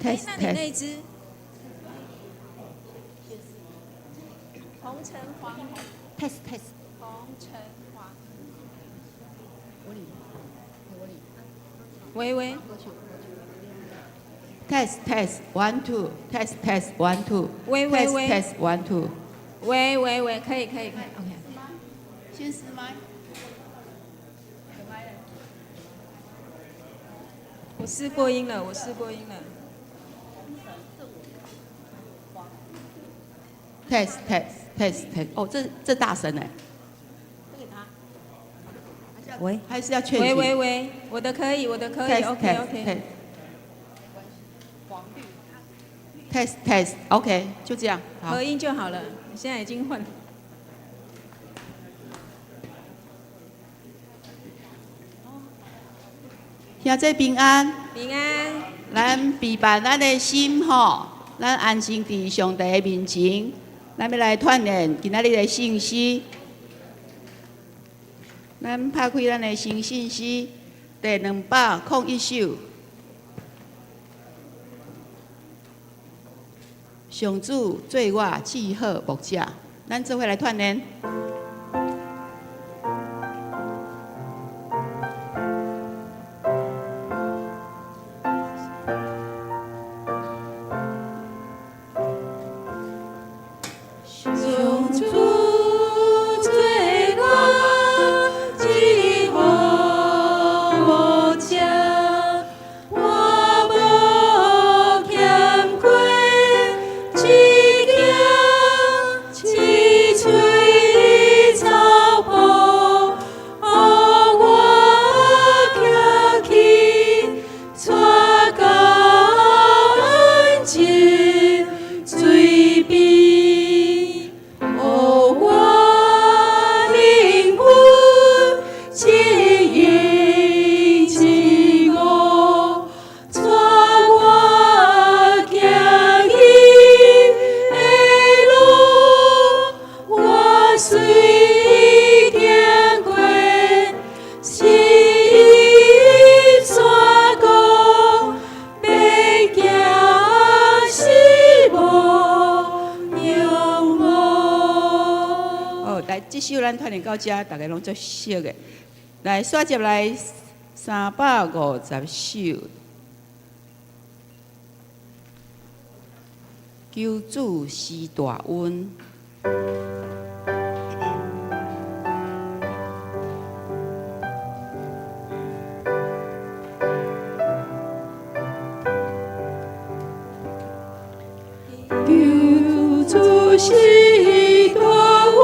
test 那你 test 那一只红橙黄 test test 红橙黄，喂喂 test test 1 2 test test 1 2喂喂 test 喂 test 1 2。喂喂喂，可以可以可以 ，OK。先试麦。我试过音了，我试过音了。test test test test 哦，这大声哎。喂，还是要确喂定。喂喂，我的可以，我的可以 test ，OK test OK。 test test OK 就这样。好合。音就好了，现在已经换了。兄弟平安。平安。咱备办咱的心吼，咱安心伫上帝的面前，咱要来锻炼今仔日的信息。咱拍开咱的新信息第201首。上主做我记好牧者，咱做伙来锻炼。到遮，大家拢足熟的。来，刷接来350首，求主施大恩。求主施大恩。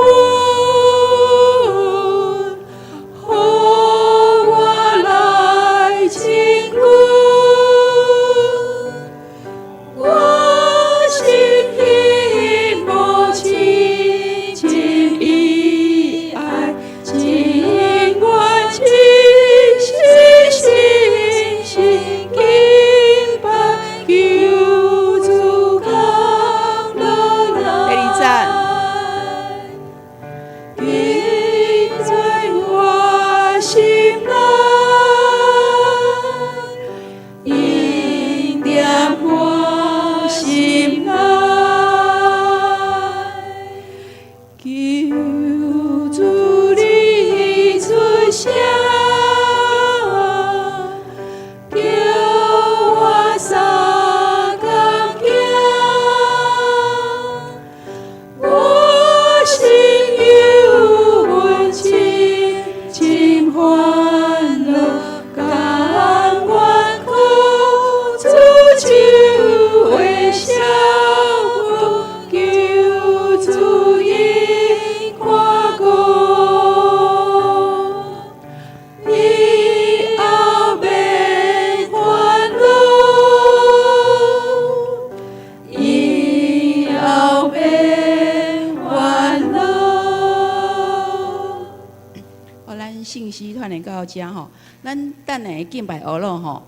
信息传染到遮吼，咱等下敬拜学咯吼，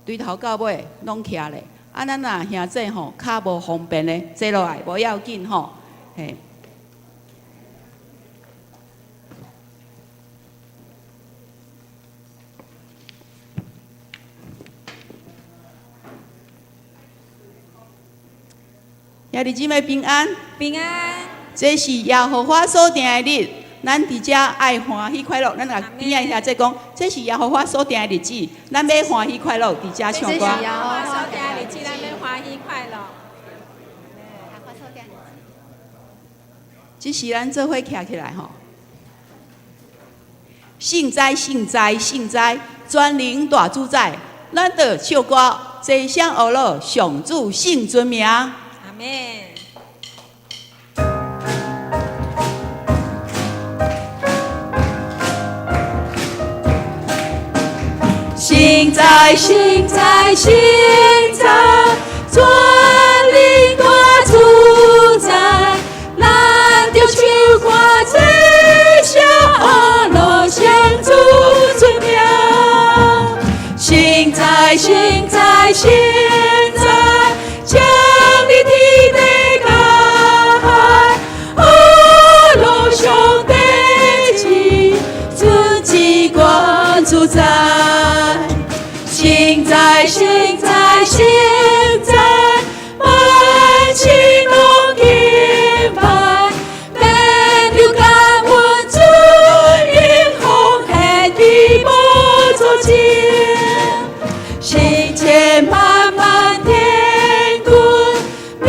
对头到尾拢徛咧。啊，咱若兄弟吼较无方便咧，坐落来无要紧吼，嘿。兄弟姊妹平安。平安。这是耶和华所定的日，咱伫遮爱欢喜快乐。咱若边仔兄弟讲，这是耶和华所定的日子，咱要欢喜快乐，伫遮唱歌。这是耶和华所定的日子，咱要欢喜快乐。即是咱做伙徛起来吼。圣哉圣哉圣哉，全能大主宰，咱着唱歌，齐声学乐上主圣尊名。阿门。圣哉圣哉圣哉，全能大主宰，咱着唱歌齐声学乐上主尊名。圣哉圣哉圣哉，将你天地加海，学乐上帝旨，尊至高主宰。圣哉圣哉圣哉，万心拢敬拜，免流感恩主，因奉献的无作证，千千万万天君，你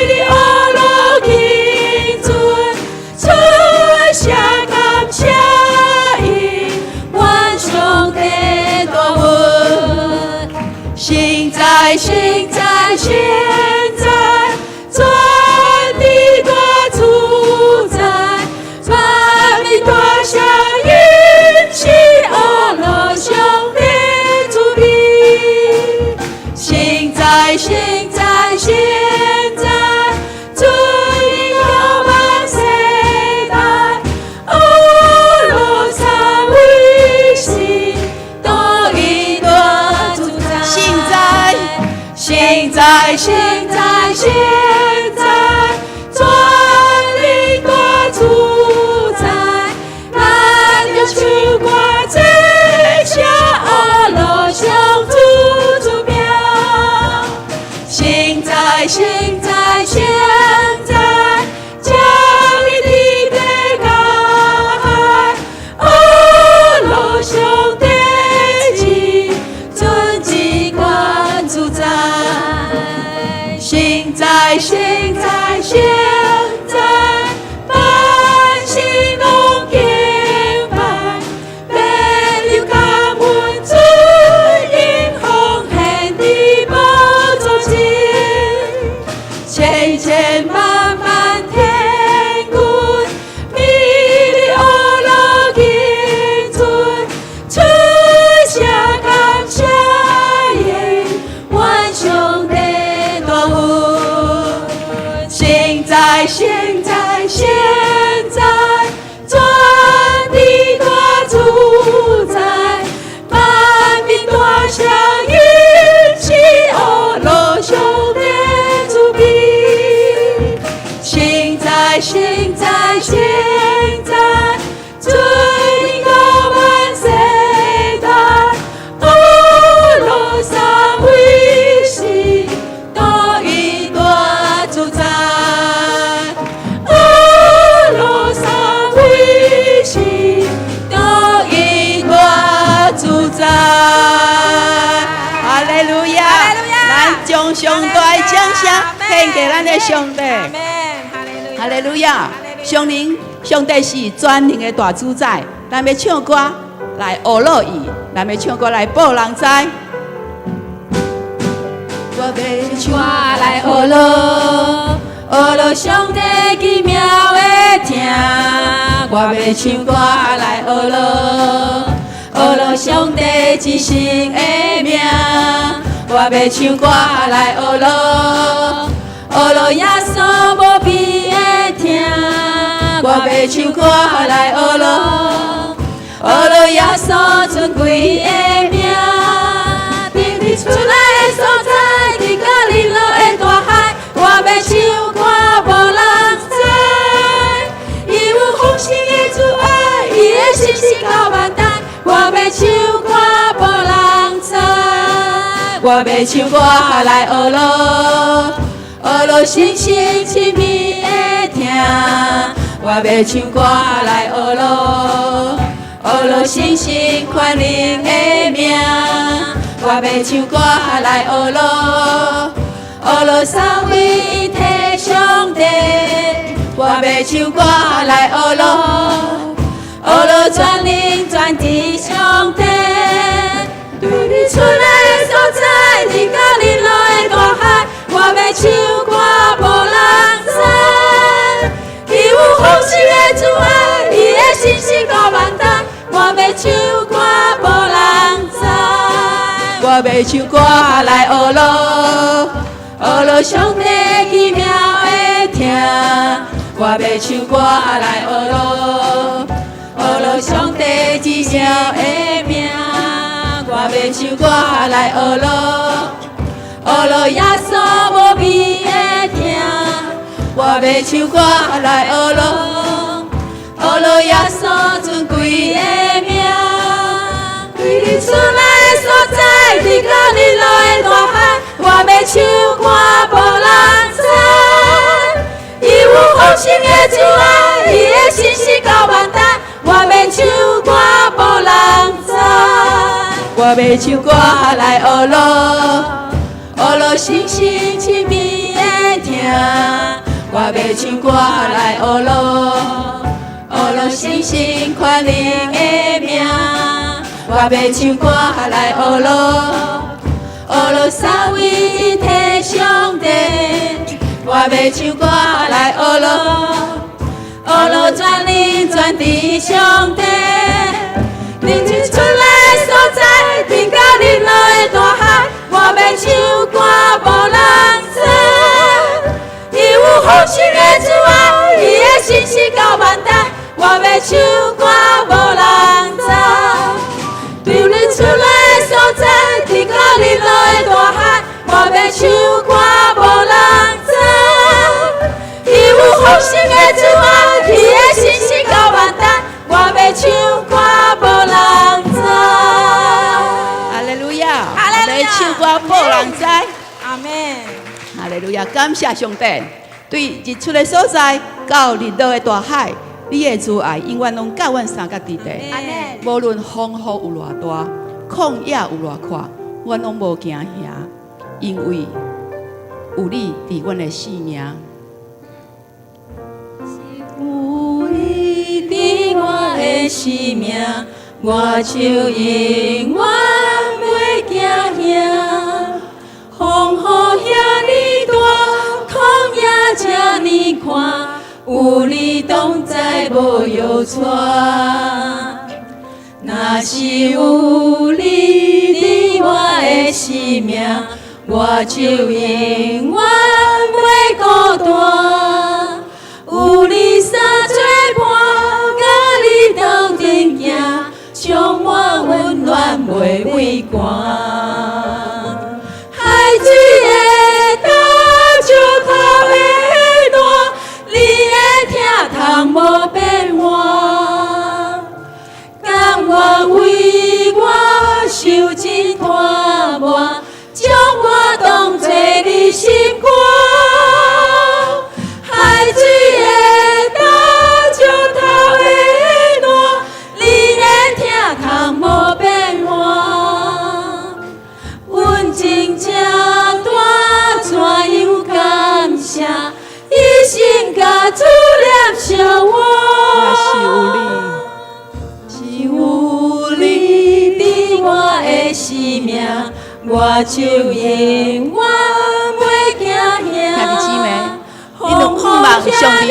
的阿罗敬尊，春夏感谢因，万上帝大恩。圣哉圣哉圣哉，全地大主宰，万民大声因是阿罗上帝主名。圣哉圣哉圣哉，尊荣万世代，阿罗三位是多一大主宰。圣哉圣哉圣哉，全能大主宰，咱着唱歌齐声阿罗上主尊名。圣哉圣哉圣哉，将你天地加海，阿罗上帝旨，尊至高主宰。圣哉圣哉圣哉，万心拢敬拜，免流感恩主，因奉献的无作证，千千万万天君，你的阿罗敬尊，春夏感谢因，万上帝大恩。圣哉圣哉圣哉，全地大主宰，万民大声因是阿罗上帝主名。圣哉圣哉圣哉，尊高万世代，阿罗三位是多一大主宰。阿罗三位是多一大主宰。哈利路亚！哈利路亚！咱将上大的奖赏献给咱的上帝。阿门。哈利路亚。哈利路亚！上灵，上帝是全能的大主宰，咱要唱歌来学乐伊，咱要唱歌来报人知。我要唱我来学乐，学乐上帝奇妙的听。我要唱歌来学乐，学乐上帝至圣的名。我要唱歌来学乐，学乐耶稣无比的听。我要唱歌来学乐，学乐耶稣尊贵的名。定你出来的所在，伫甲日落的大海，我要唱歌无人知。伊有丰盛的主爱，伊的心是到万代。我要唱歌无人知，我要唱歌来学乐，学落星星亲密的听，我要唱歌来学落，学落星星宽灵的名，我要唱歌来学落，学落三位一体上帝，我要唱歌来学落，学落全灵全地上帝，对你出来的所在，你甲你落的大海，我要唱歌无人知。伊有丰盛的主爱，伊的心是高万代，我要唱歌无人知。我要唱歌来学落，学落上帝奇妙的听。我要唱歌来学落，学落上帝奇妙的名。我要唱歌来学落，学落耶稣无比的听。我要唱歌来学落，学落耶稣尊贵的名。对你出来的所在，你甲你落的大海，我要唱歌无人知。伊有丰盛的主爱，伊的心是高万代，我要唱歌无人知。我要唱歌来学落，学落星星亲密的听。我要唱歌来学落，学落星星宽灵的名。我要唱歌来学落，学落三位一体上帝。我要唱歌来学落，学落全灵全地上帝。你一出来的所在，天甲日落的大海，我要唱歌无人知。伊有丰盛的主爱，伊的心是高万代，我要唱歌无人知。对你出来的所在，天甲日落的大海，我要唱歌无人知。伊有丰盛的主爱，伊的心是高万代，我要唱歌无人知。哈利路亚，哈利路亚，唱歌无人知。阿门。哈利路亚，感谢上帝，对日出的所在到日落的大海，你的慈爱永远拢教阮三角地带。阿门。无论风雨有偌大，旷野有偌宽，阮拢无惊吓，因为有你伫阮的性命。有你伫我的生命，我就永远袂惊吓。风雨遐尼大，旷野这尼宽，有你同在无忧喘。若是有你伫我的生命，我就永远袂孤单。有你三做伴，甲你斗阵行，充满温暖袂畏寒。海水的干，石头的烂，你的疼通无变换。甘愿为我受尽拖磨，将我当作你心肝。海水的干，石头的烂，你的疼通无变换。阮真正大怎样感谢，一生甲主念相我。是有你伫我的生命，我就永远袂惊吓。兄弟姊妹，你著盼望上帝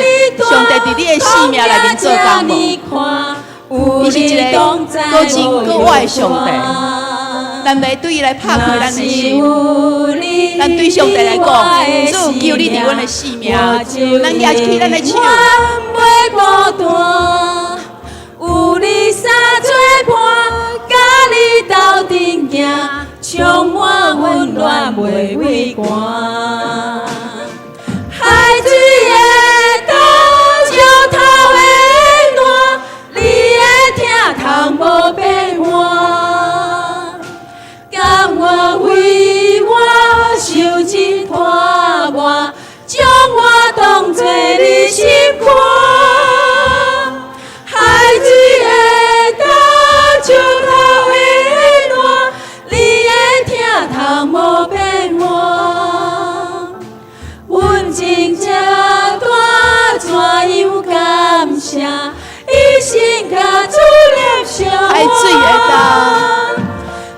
伫你的生命内面做工无？伊是一个够真够爱的上帝，咱来对伊来拍开咱的心。咱对上帝来讲，主求你伫阮的生命，咱举起咱的手。袂孤单，有你三做伴，甲你斗阵行，充满温暖袂畏寒。海水的干，石头的烂，你的疼通无变换。甘愿为我受尽拖磨，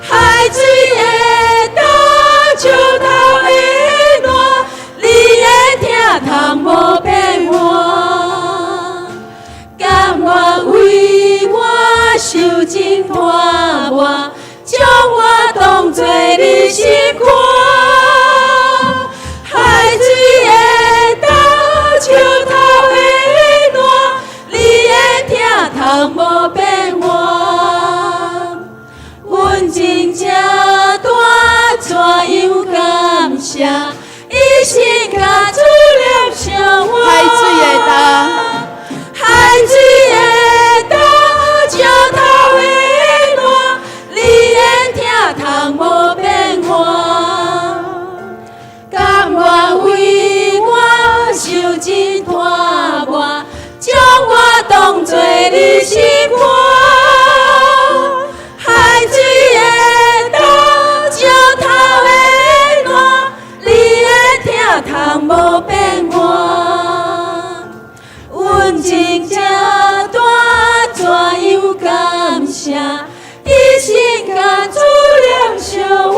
海水会干，石头会烂，你的疼通无变换。甘愿为我受尽拖磨，将我当作你心肝。海水会干，石头会烂，你的疼通无变换。阮真正大，怎样感谢？一心甲主念相我。海水会干，海水会干，石头会烂，你的疼通无变换。甘愿为我受尽拖磨，将我当作你心肝。海水会干，石头会烂，你的疼通无变换。阮真正大，怎样感谢？一心甲主念相我。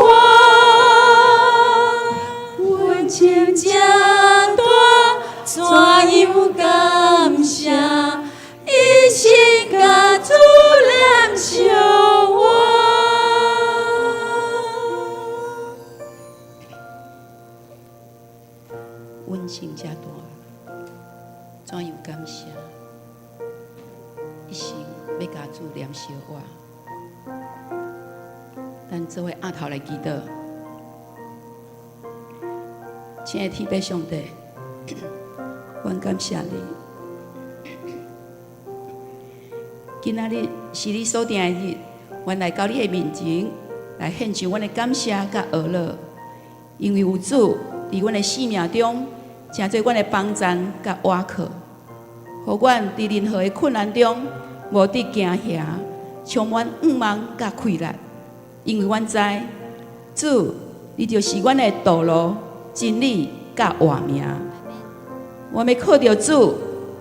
阮真正大，怎样感谢？一心甲主念相我。阮心遮大，怎样感谢？一心要甲主念相我。咱做伙额头来祈祷，亲爱的天父上帝，阮感谢你。今仔日是你所定的日，阮来到你的面前，来献上阮的感谢甲讹乐，因为有主伫阮的生命中，成做阮的帮站甲倚靠，互阮伫任何的困难中无得惊吓，充满盼望甲快乐。因为阮知主，你就是阮的道路、真理甲活命。我要靠着主，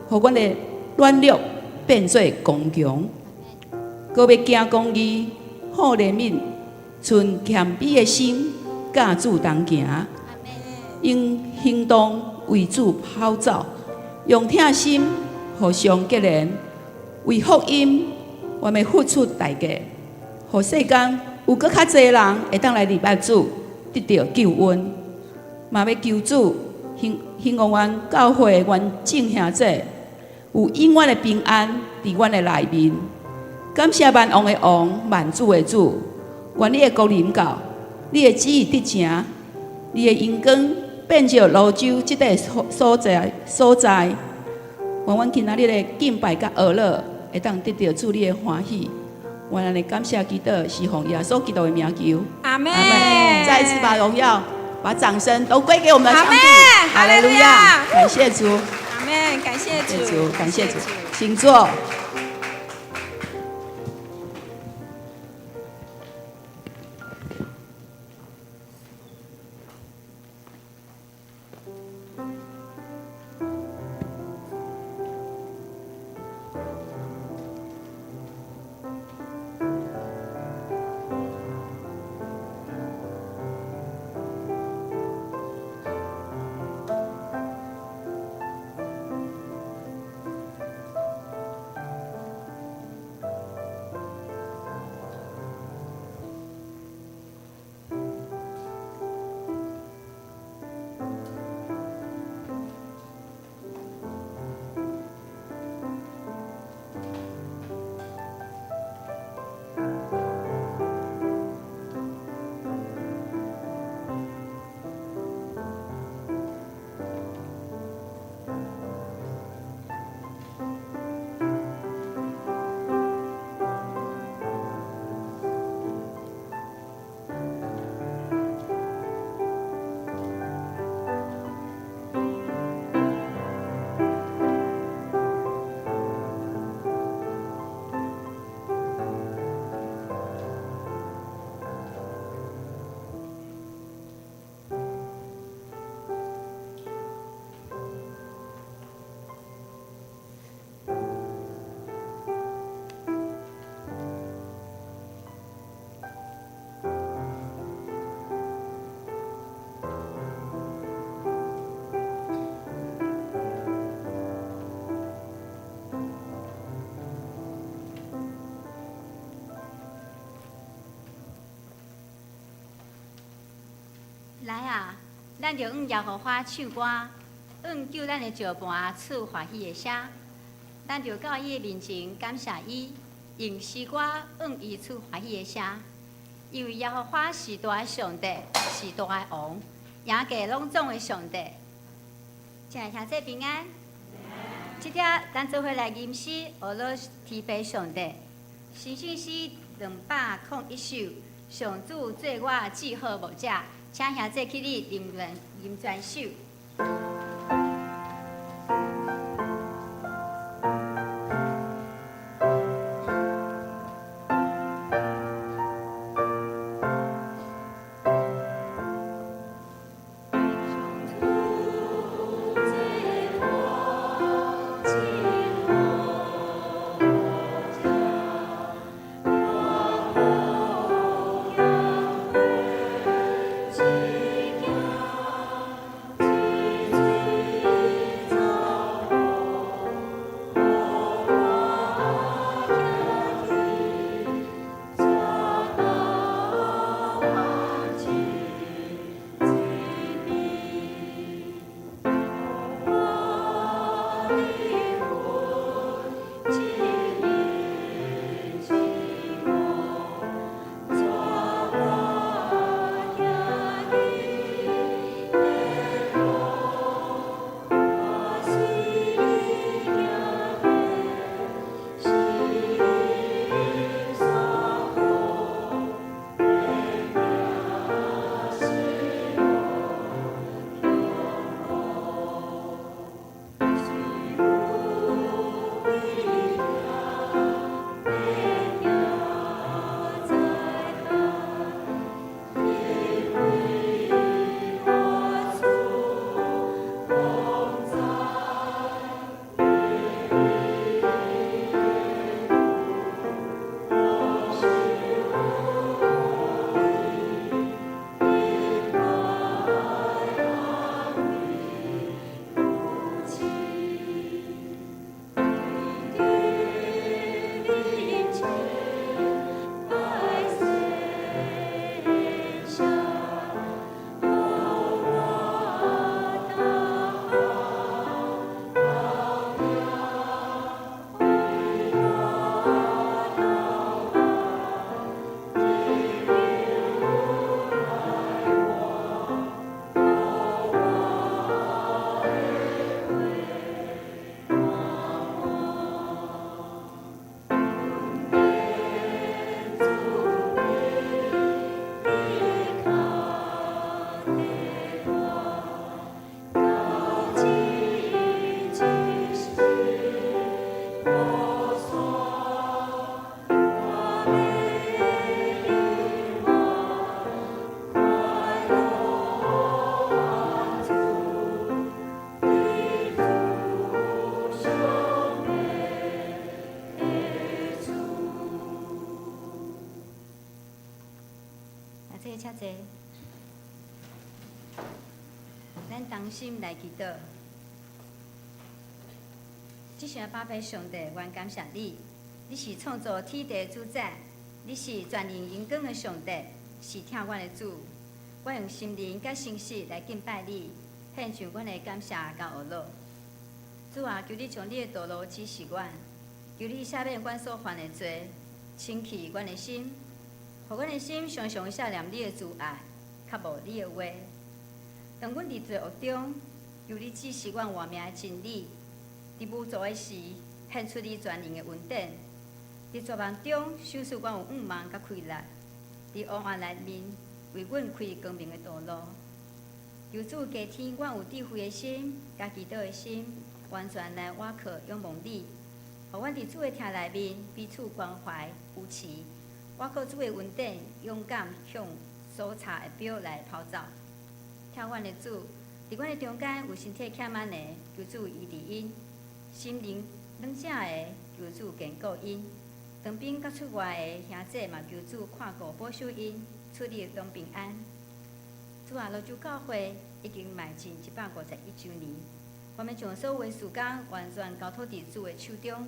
互阮的软弱变做刚强，搁要行公义、好怜悯、存谦卑的心，甲主同行。用行动为主跑走，用疼心互相结连，为福音我们付出代价，互世间有搁较侪人会当来礼拜主，得到救恩。嘛要求主，希望阮教会阮众兄姐有永远的平安伫阮的内面。感谢万王的王，万主的主，愿你的国临到，你的旨意得成，你的阳光变作泸州这个所在。愿阮今仔日的敬拜甲讹乐，会当得到主你的欢喜。我咱的感谢祈祷是奉耶稣基督的名求，阿门。再一次把荣耀、把掌声都归给我们的上帝。哈利路亚！感谢主，阿门！感谢主，感谢主，请坐。来啊，咱就用耶和华唱歌，用救咱的石盘赐欢喜的声。咱就到伊的面前感谢伊，用诗歌用伊赐欢喜的声。因为耶和华是大的上帝，是大的王，赢过拢总的上帝。亲爱兄弟平安。今天咱做伙来吟诗，俄罗提杯上帝。新训诗201首，上主做我记号牧者，请兄弟起立吟全首。请坐。咱同心来祈祷。只想宝贝上帝，愿感谢你，你是创造天地主宰，你是全能荣光的上帝，是听阮的主。我用心灵甲心识来敬拜你，献上阮的感谢甲学乐。主啊，求你将你的道路指示阮，求你赦免阮所犯的罪，清去阮的心，互阮的心常常想念你的慈爱，较无你的话。当阮伫罪恶中，求你指示阮活命的真理。伫无助的时，献出你全能的恩典；伫绝望中，守护阮有五望甲开力；伫黑暗内面，为阮开光明的道路。求主加添阮有智慧的心，甲祈祷的心，完全来倚靠仰望你，互阮伫主的听内面彼此关怀扶持，倚靠主的恩典，勇敢向所查的标来跑走。听阮的主，伫阮的中间有身体欠满的，求主医治因；心灵软正的，求主坚固因；当兵甲出外的兄弟嘛，求主看顾保守因，出入拢平安。主啊，罗州教会已经迈进151周年，我们将所有的事工完全交托伫主的手中，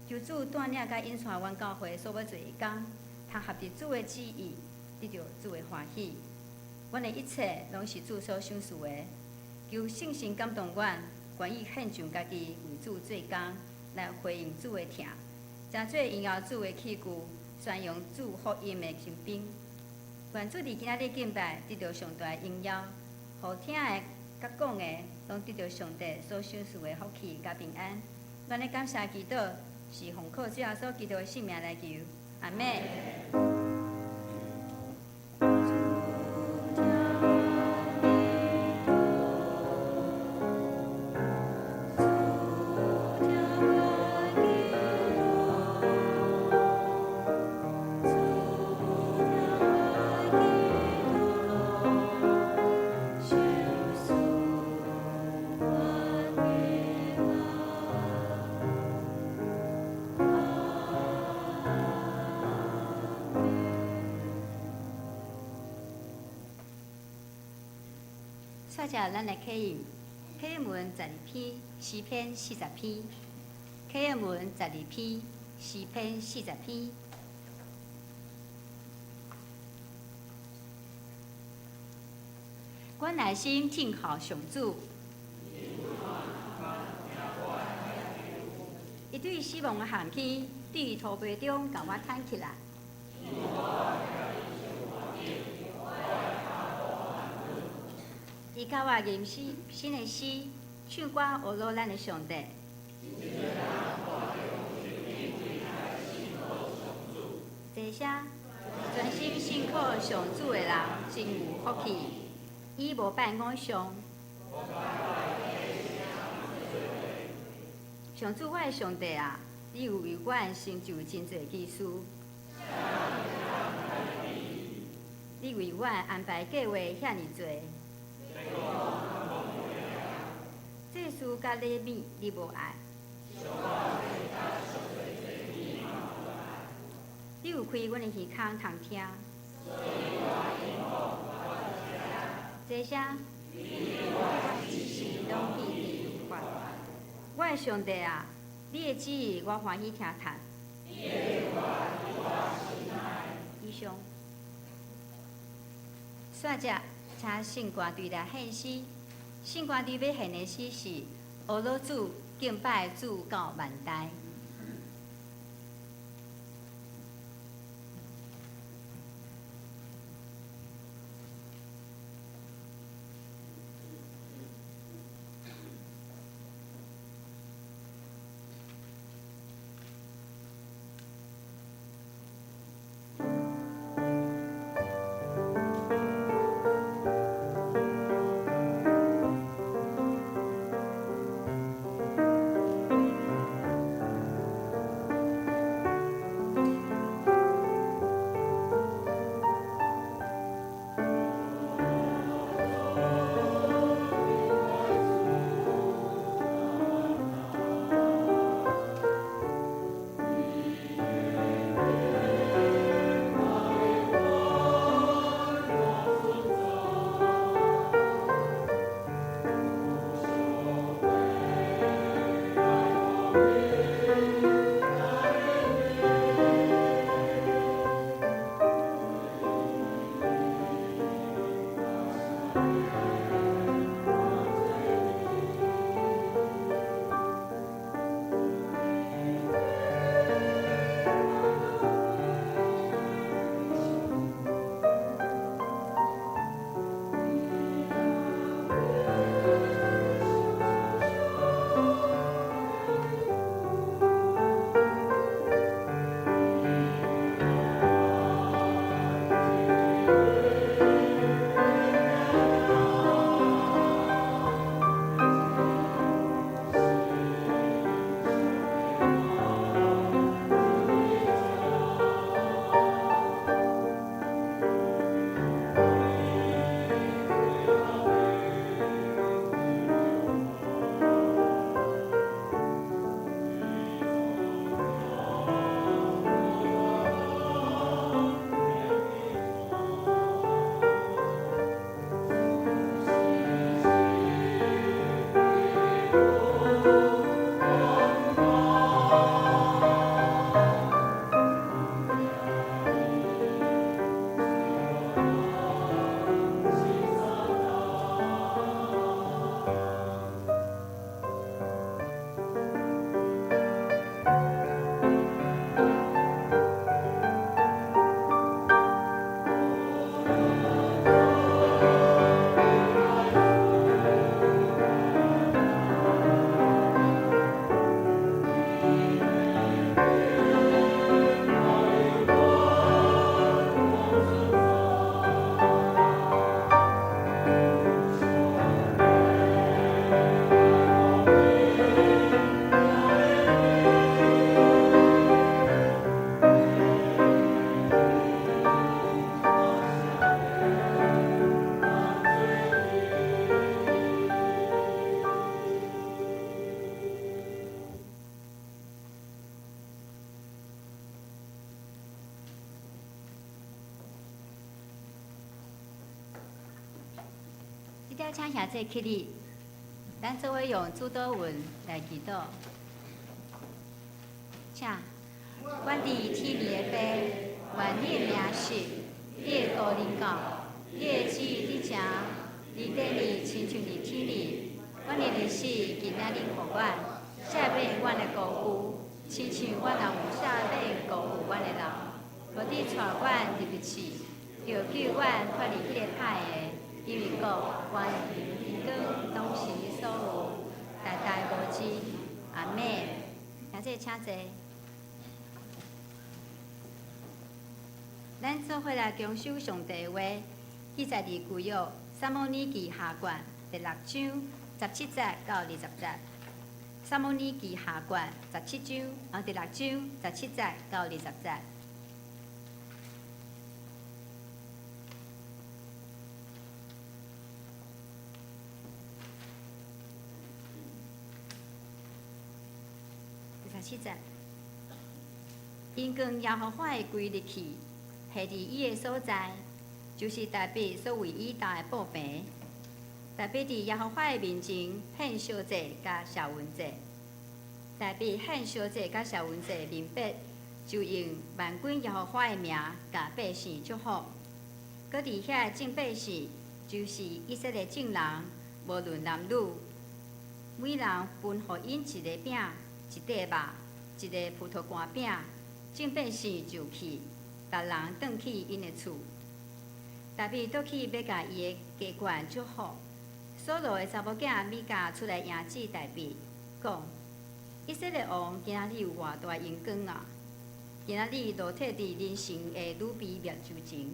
求主带领甲引带阮教会所要做的工，通合伫主的旨意，得到主的欢喜。阮的一切拢是主所赏赐的，求圣神感动阮，愿意献上家己为主做工，来回应主的疼，真做荣耀主的器具，宣扬主福音的身边。愿主伫今仔日敬拜得到上大的荣耀，互听的甲讲的拢得到上帝所赏赐的福气甲平安。阮的感谢祈祷是奉靠主耶稣基督的性命来求，阿门。接着咱来启应启应文12篇诗篇40篇，启应文12篇诗篇40篇。阮内心听候上主，伊对死亡的喊起，对土碑中甲我弹起来。伊教我吟诗新的诗，唱歌学罗咱的上帝。这些专心信靠上主的人，真有福气。伊无拜偶像。上主我的上帝啊，你有为阮成就真侪奇事。你为阮安排计划遐尼多。这事甲礼物你无爱，你有开阮的耳孔通听，这些拢记伫我。我的上帝啊，你的旨意我欢喜听谈。以上，煞者。请圣歌队来献诗，圣歌队要献的诗是《俄罗主敬拜主到万代》。条请兄弟起立，咱做伙用主祷文来祈祷。请，阮伫天边的父，愿你的名实，你的国临到，你的旨意伫正，你地里亲像伫天里。阮的历史今仔日互阮，赦免阮的辜负，亲像阮也有赦免辜负阮的人。无你带阮入去试，就救阮脱离迄个歹的，因为国、权、荣光拢是你所有，代代无止。阿门。现在请坐。咱做伙来恭守上帝的话，记载伫旧约撒母耳记下卷第6章17节到20节。撒母耳记下卷17章第6章17节到20节。17节，因跟耶和华的规律去。下伫伊的所在，就是大卫所为伊打的布棚。大卫伫耶和华的面前献烧祭甲烧文祭。大卫献烧祭甲烧文祭明白，就用万军耶和华的名甲百姓祝福。搁伫遐众百姓，就是以色列众人，无论男女，每人分互因一个饼、一块肉、一个葡萄干饼。众百姓就去。逐人转去因的厝，大卫倒去要甲伊的家眷祝福。所罗的查某囝米甲出来迎接大卫，讲：以色列王今仔日有偌大荣光啊！今仔日裸体伫人生的女卑灭之前，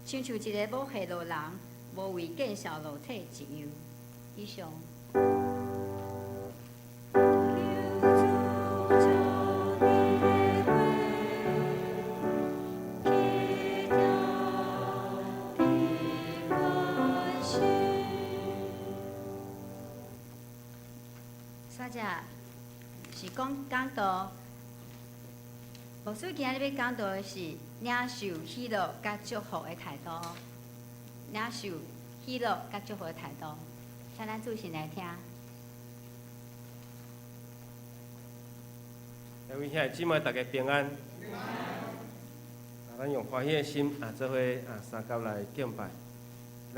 亲像一个无下路人，无为见笑裸体一样。以上。是讲道，牧师今日要讲道的是领受喜乐甲祝福的态度，领受喜乐甲祝福的态度，请咱主先来听。各位兄弟姊妹，大家平安。咱用欢喜的心做伙三角来敬拜。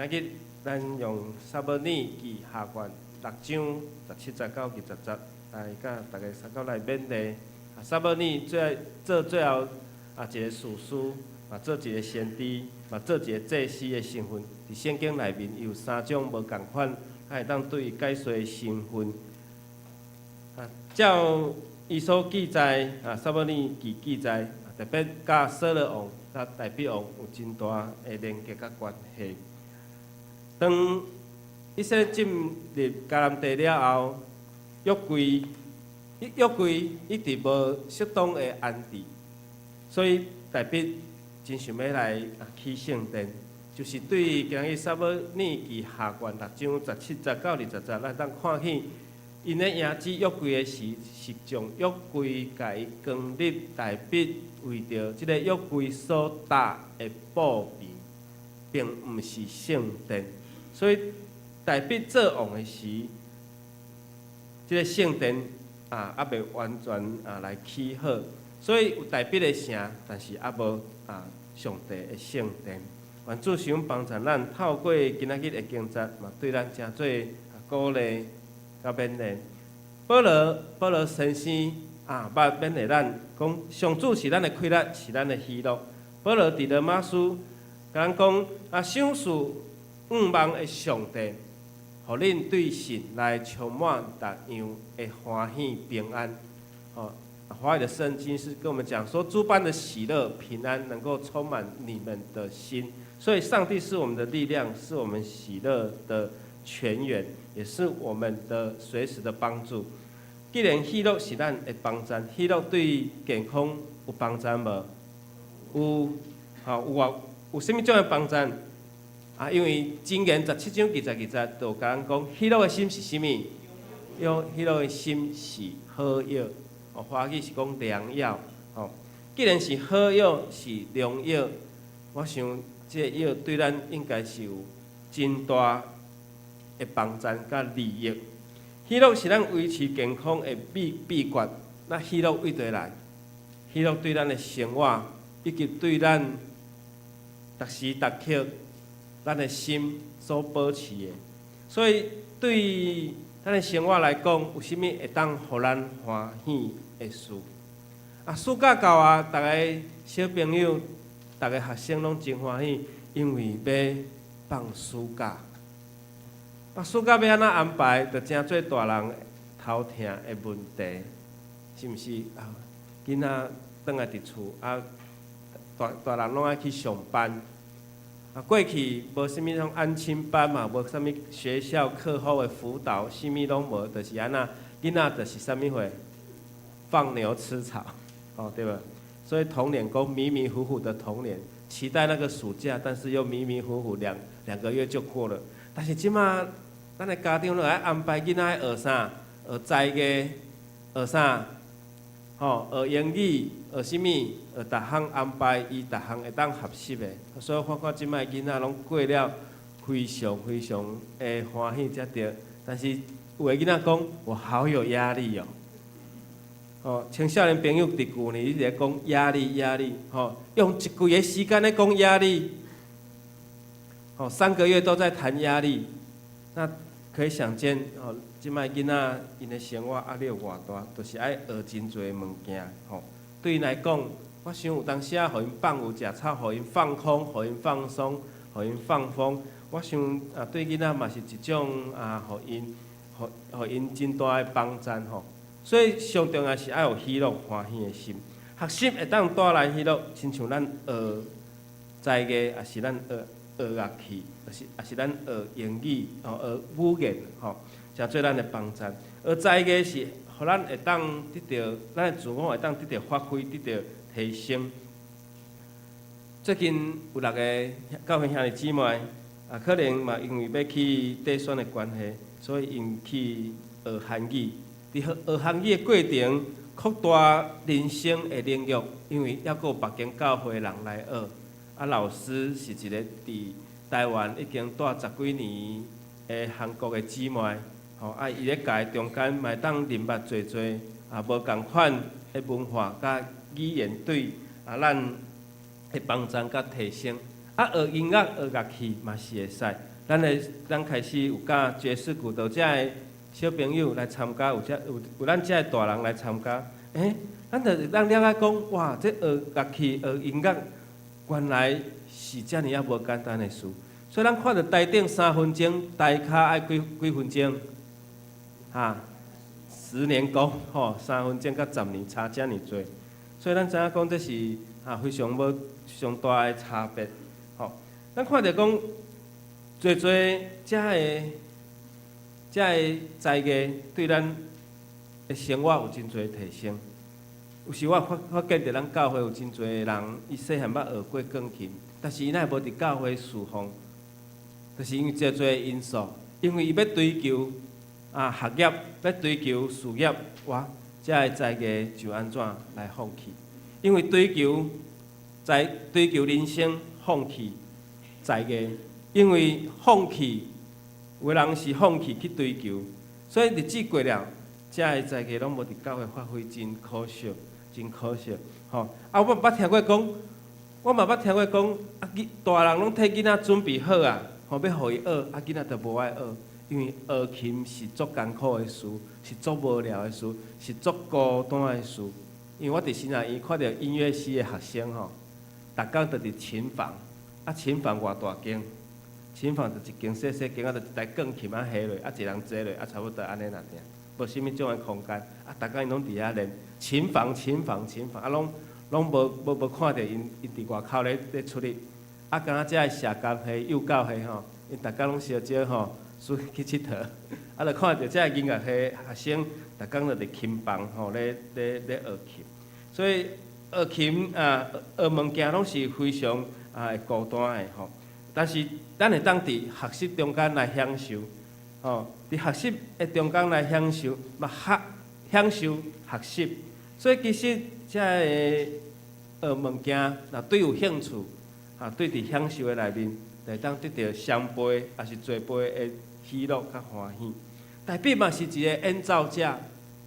今日咱用撒母耳记下卷6章17节到20节。来，甲大家三角来勉励。撒母耳做最后一个士师，做一个先知，做一个祭司的身份。伫圣经内面有3种无共款，会当对伊解说的身份。照伊所记载，撒母耳记记载，特别甲扫罗王、甲大卫王有真大的连结甲关系。当以色列进入迦南地了后，约柜一直无适当的安置，所以大卫真想要来起圣殿，就是对今日撒母耳记下卷6章17节到20节，咱当看见因咧迎接约柜的时，是将约柜甲伊光立大卫为着即个约柜所搭的布面，并毋是圣殿，所以大卫做王的时。即个圣殿还未完全来起好，所以有大卫的城，但是还无上帝的圣殿。愿主想帮助咱，透过今仔日的经节，嘛对咱诚侪鼓励甲勉励。保罗先生捌勉励咱，讲上主是咱的快乐，是咱的喜乐。保罗伫罗马书甲咱讲想事望的上帝。互恁对神来充满逐样的欢喜平安。华语的圣经是跟我们讲说，诸般的喜乐平安能够充满你们的心。所以，上帝是我们的力量，是我们喜乐的泉源，也是我们的随时的帮助。既然喜乐是咱的帮助，喜乐对健康有帮助无？有什么种的帮助？因为箴言17章22节就甲咱讲，喜乐的心是啥物？喜乐的心是好药。华语是讲良药。既然是好药，是良药，我想这个药对咱应该是有真大的帮助甲利益。喜乐是咱维持健康的秘诀。那喜乐为佗来？喜乐对咱的生活，以及对咱逐时逐刻咱的心所保持的。所以对咱的生活来讲，有啥物会当互咱欢喜的事？暑假到啊，逐个小朋友、逐个学生拢真欢喜，因为要放暑假。暑假要安怎安排，就真做大人头疼的问题，是毋是？囡仔倒来伫厝，大人拢爱去上班。过去无啥物种安亲班嘛，无啥物学校课后的辅导，啥物拢无，就是安那囡仔就是啥物货，放牛吃草，对吧？所以童年讲迷迷糊糊的童年，期待那个暑假，但是又迷迷糊糊两个月就过了。但是即马咱的家长就爱安排囡仔学啥，学才艺，学啥？学英语，学啥物？逐项安排伊逐项会当合适的，所以我看即摆囡仔拢过了非常非常的欢喜才对。但是有的囡仔讲，我好有压力哦。青少年朋友伫旧年一直在讲压力，用一季的时间咧讲压力，3个月都在谈压力，那可以想见即摆囡仔因的生活压力有偌大，就是爱学真侪物件对因来讲，我想有当时啊，互因放牛食草，互因放空，互因放松，互因放风。我想对囡仔嘛是一种互因真大的帮助所以上重要是爱有喜乐欢喜的心。学习会当带来喜乐，亲像咱学才艺，也是咱学乐器，也是咱学英语学语言诚做咱的帮助。学才艺是互咱会当得到咱的自我会当得到发挥，得到提升。最近有6个教会兄弟姊妹可能嘛因为要去短选的关系，所以因去学韩语。伫学韩语的过程，扩大人生的领域，因为抑阁有别间教会的人来学。老师是一个伫台湾已经带10几年的韩国的姊妹，伊咧教中间嘛会当认捌侪无共款的文化甲语言对咱的帮助甲提升。学音乐、学乐器嘛是会使。咱开始有甲爵士鼓蹈遮的小朋友来参加，有咱遮的大人来参加。咱就咱了解讲，哇，这学乐器、学音乐，原来是遮尔无简单的事。所以咱看到台顶3分钟，台骹爱几分钟？10年功3分钟甲10年差遮尔多。所以咱知影讲，这是非常无上大的差别。咱看到讲，侪遮个才艺对咱的生活有真侪提升。有时我发觉着咱教会有真侪人，伊细汉捌学过钢琴，但是伊若无伫教会侍奉，就是因为真侪因素，因为伊要追求学业，要追求事业，遮个才艺就安怎来放弃？因为追求人生，放弃才艺，因为放弃。有的人是放弃去追求，所以日子过了，遮个才艺拢无伫教会发挥，真可惜，真可惜。我捌听过讲，我嘛捌听过讲，大人拢替囡仔准备好要互伊学，囡仔就无爱学，因为学琴是足艰苦的事，是足无聊的事，是足孤单的事。因为我伫新仔院看到音乐系的学生逐工就伫琴房，琴房偌大间。琴房就一间细细间就一台钢琴下落，一人坐落，差不多安尼尔尔，无啥物种的空间。逐工因拢伫遐练琴房，拢无看到因伫外口咧出力。敢若遮个社工系、幼教系因逐工拢烧招去佚佗。就看到遮个音乐系学生逐工就伫琴房咧学琴。所以学琴学物件拢是非常会孤单的但是，咱会当伫学习中间来享受，伫学习的中间来享受，享受学习。所以其实遮个学物件，若对有兴趣，对伫享受的内面，会当得到双倍，也是多倍的喜乐甲欢喜。大笔嘛是一个演奏者，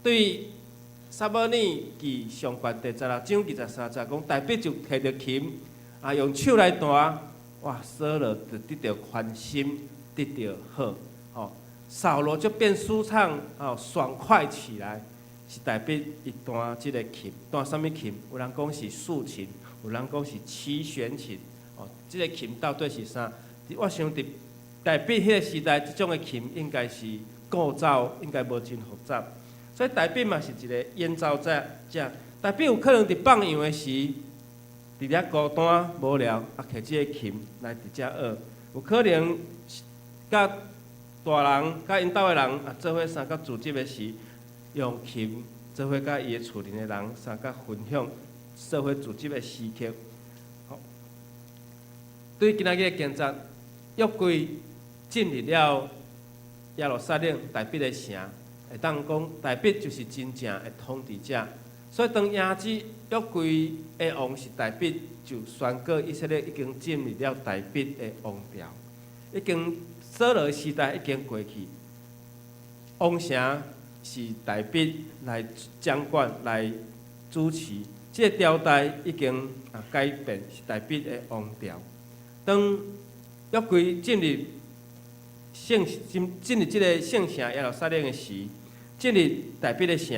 对撒母耳记上卷第16章23节讲，大笔就摕着琴，用手来弹，哇，扫罗就得到宽心，得到好，扫罗就变舒畅，爽快起来。是大笔伊弹即个琴，弹什么琴？有人讲是竖琴，有人讲是七弦琴。即个琴到底是啥？我想伫大笔迄个时代，即种的琴应该是构造应该无真复杂，所以大笔嘛是一个演奏者。大笔有可能伫放羊的时，伫遐孤单无聊，摕即个琴来伫遮学。有可能甲大人、甲因兜的人做伙相甲组织的时。用琴做伙甲伊个厝邻的人相甲分享社会组织的诗曲。对今仔日的建筑，约柜进入了耶路撒冷大笔的城，会当讲大笔就是真正的统治者。所以当赢子约柜的王是大笔，就宣告以色列已经进入了大笔的王朝，已经扫罗的时代已经过去，王城。是大笔来掌管、来主持，这个朝代已经改变，是大笔的王朝。当约柜进入这个圣城耶路撒冷的时，进入大笔的城，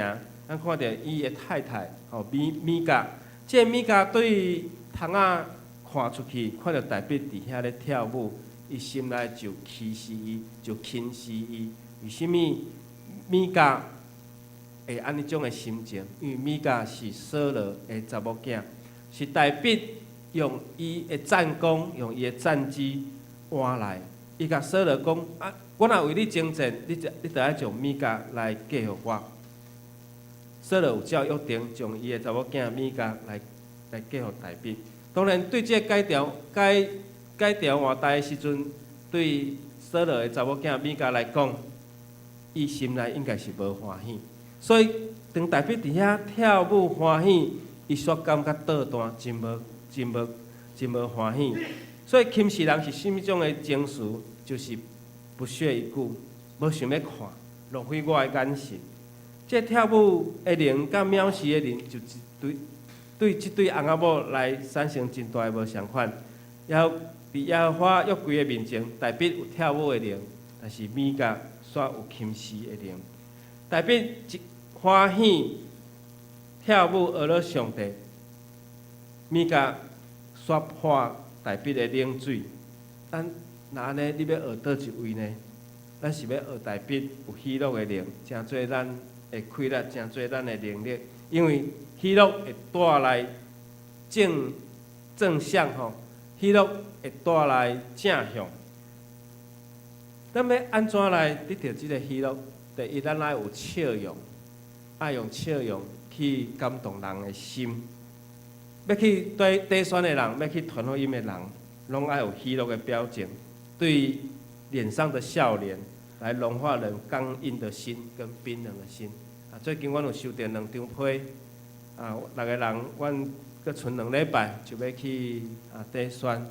咱看到伊的太太米甲，这米甲对窗仔看出去，看到大笔伫遐咧跳舞，伊心内就气死伊，就轻视伊。为什么？米甲会安尼种的心情，因为米甲是扫罗的查某囝，是大笔用伊的战功，用伊的战绩换来。伊甲扫罗讲：我若为你征战，你就爱将米甲来嫁予我。扫罗有照约定，将伊的查某囝米甲来嫁予大笔。当然，对这改条换代的时阵，对扫罗的查某囝米甲来讲，伊心内应该是无欢喜，所以当大笔伫遐跳舞欢喜，伊煞感觉倒弹，真无欢喜。所以轻视人是甚物种的情绪？就是不屑一顾，无想要看，浪费我的眼神。这跳舞的人甲藐视的人，就对即对翁仔某来产生真大的无相款。然后伫耶和华约柜的面前，大笔有跳舞的人，但是米甲煞有轻视的人。大笔一欢喜跳舞学了上帝，米甲煞破大笔的冷水。咱若安尼，你要学倒一位呢？咱是要学大笔有喜乐的灵，真做咱的快乐，真做咱的能力。因为喜乐会带来正向吼，喜乐会带来正向。咱要安怎来得到即个喜乐？第一，咱爱有笑容，爱用笑容去感动人的心。要去对底选的人，要去传福音的人，拢爱有喜乐的表情，对脸上的笑脸来融化人刚硬的心跟冰冷的心。最近阮有收到2张批，6个人，阮阁剩2礼拜就要去底选。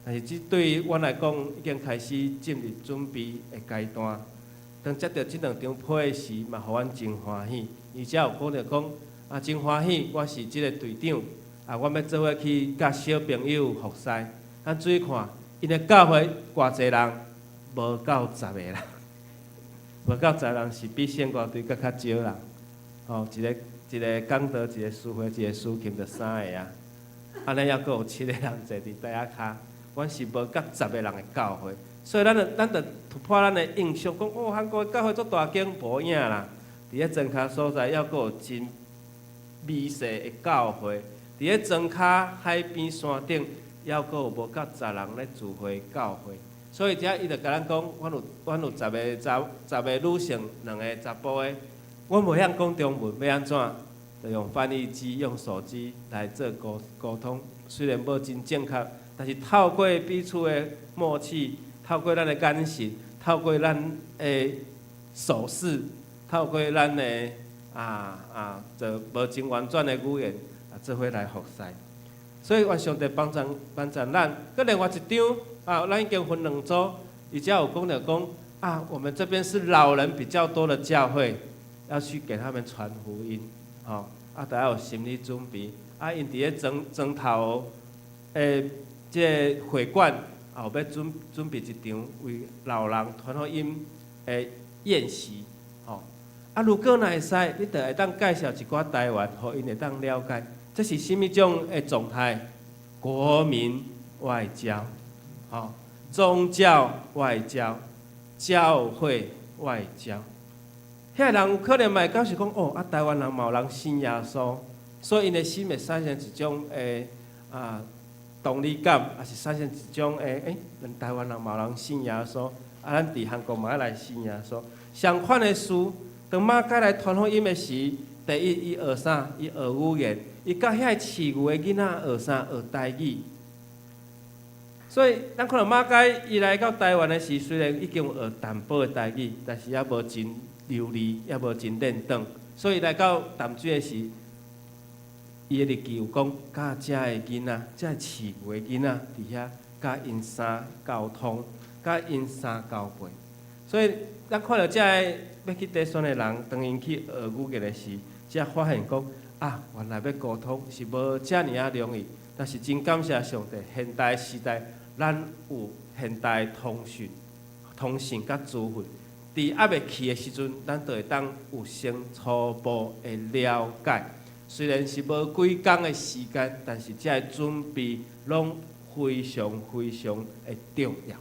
但是这对于阮来讲，已经开始进入准备的阶段。当接到这2张批的时，嘛，互阮真欢喜。而且有讲着讲，真欢喜，我是这个队长。我要做伙去甲小朋友服侍。咱注意看，因的教会偌济人，无到10个人，无到10人是比圣歌队搁较少人。一个讲道，一个书会，一个书琴，就3个啊。安尼还阁有7个人坐伫底下骹。阮是无到10个人的教会，所以咱着突破咱的印象，讲韩国的教会足大间无影啦。伫咧庄脚所在，还阁有真美势的教会。伫咧庄脚海边山顶，还阁有无到10人咧聚会教会。所以遮伊就甲咱讲，阮有10个女性，2个查甫的。阮无晓讲中文，要安怎？就用翻译机、用手机来做沟通。虽然无真正确。但是透过彼此的默契，透过咱的眼神，透过咱的手势，透过咱的就无真完全的语言，做伙来服侍。所以愿上帝帮助咱。搁另外一张啊，咱已经分2组，伊才有讲着讲啊，我们这边是老人比较多的教会，要去给他们传福音，吼、啊，都要有心理准备。啊，因伫咧砖头即个会馆后要准备一场为老人传福音的宴席，吼、啊，如果若会使，你就会当介绍一寡台湾，互因会当了解，这是甚物种的状态？国民外交，吼、宗教外交，教会外交。遐人有可能嘛会讲是讲哦，啊，台湾人嘛有人信耶稣，所以因的心会产生一种同理感，也是产生一种咱台湾人嘛有人信耶稣，啊，咱伫韩国嘛要来信耶稣。相反的事，当马甲来传福音的时，第一伊学啥？伊学语言，伊甲遐饲牛的囡仔学啥？学台语。所以，咱看到马甲伊来到台湾的时，虽然已经有学淡薄的台语，但是也无真流利，也无真练长。所以来到淡水的时，伊的日记有讲，甲遮的囡仔，遮饲牛的囡仔伫遐，甲因相交通，甲因相交配。所以，咱看到遮个要去地选的人，当因去学语言的时，才发现讲啊，原来要沟通是无遮尔啊容易。但是真感谢上帝，现代时代咱有现代通讯甲资讯，伫还未去的时阵，咱就会当有先初步的了解。虽然是无几工的时间，但是这个准备拢非常的重要。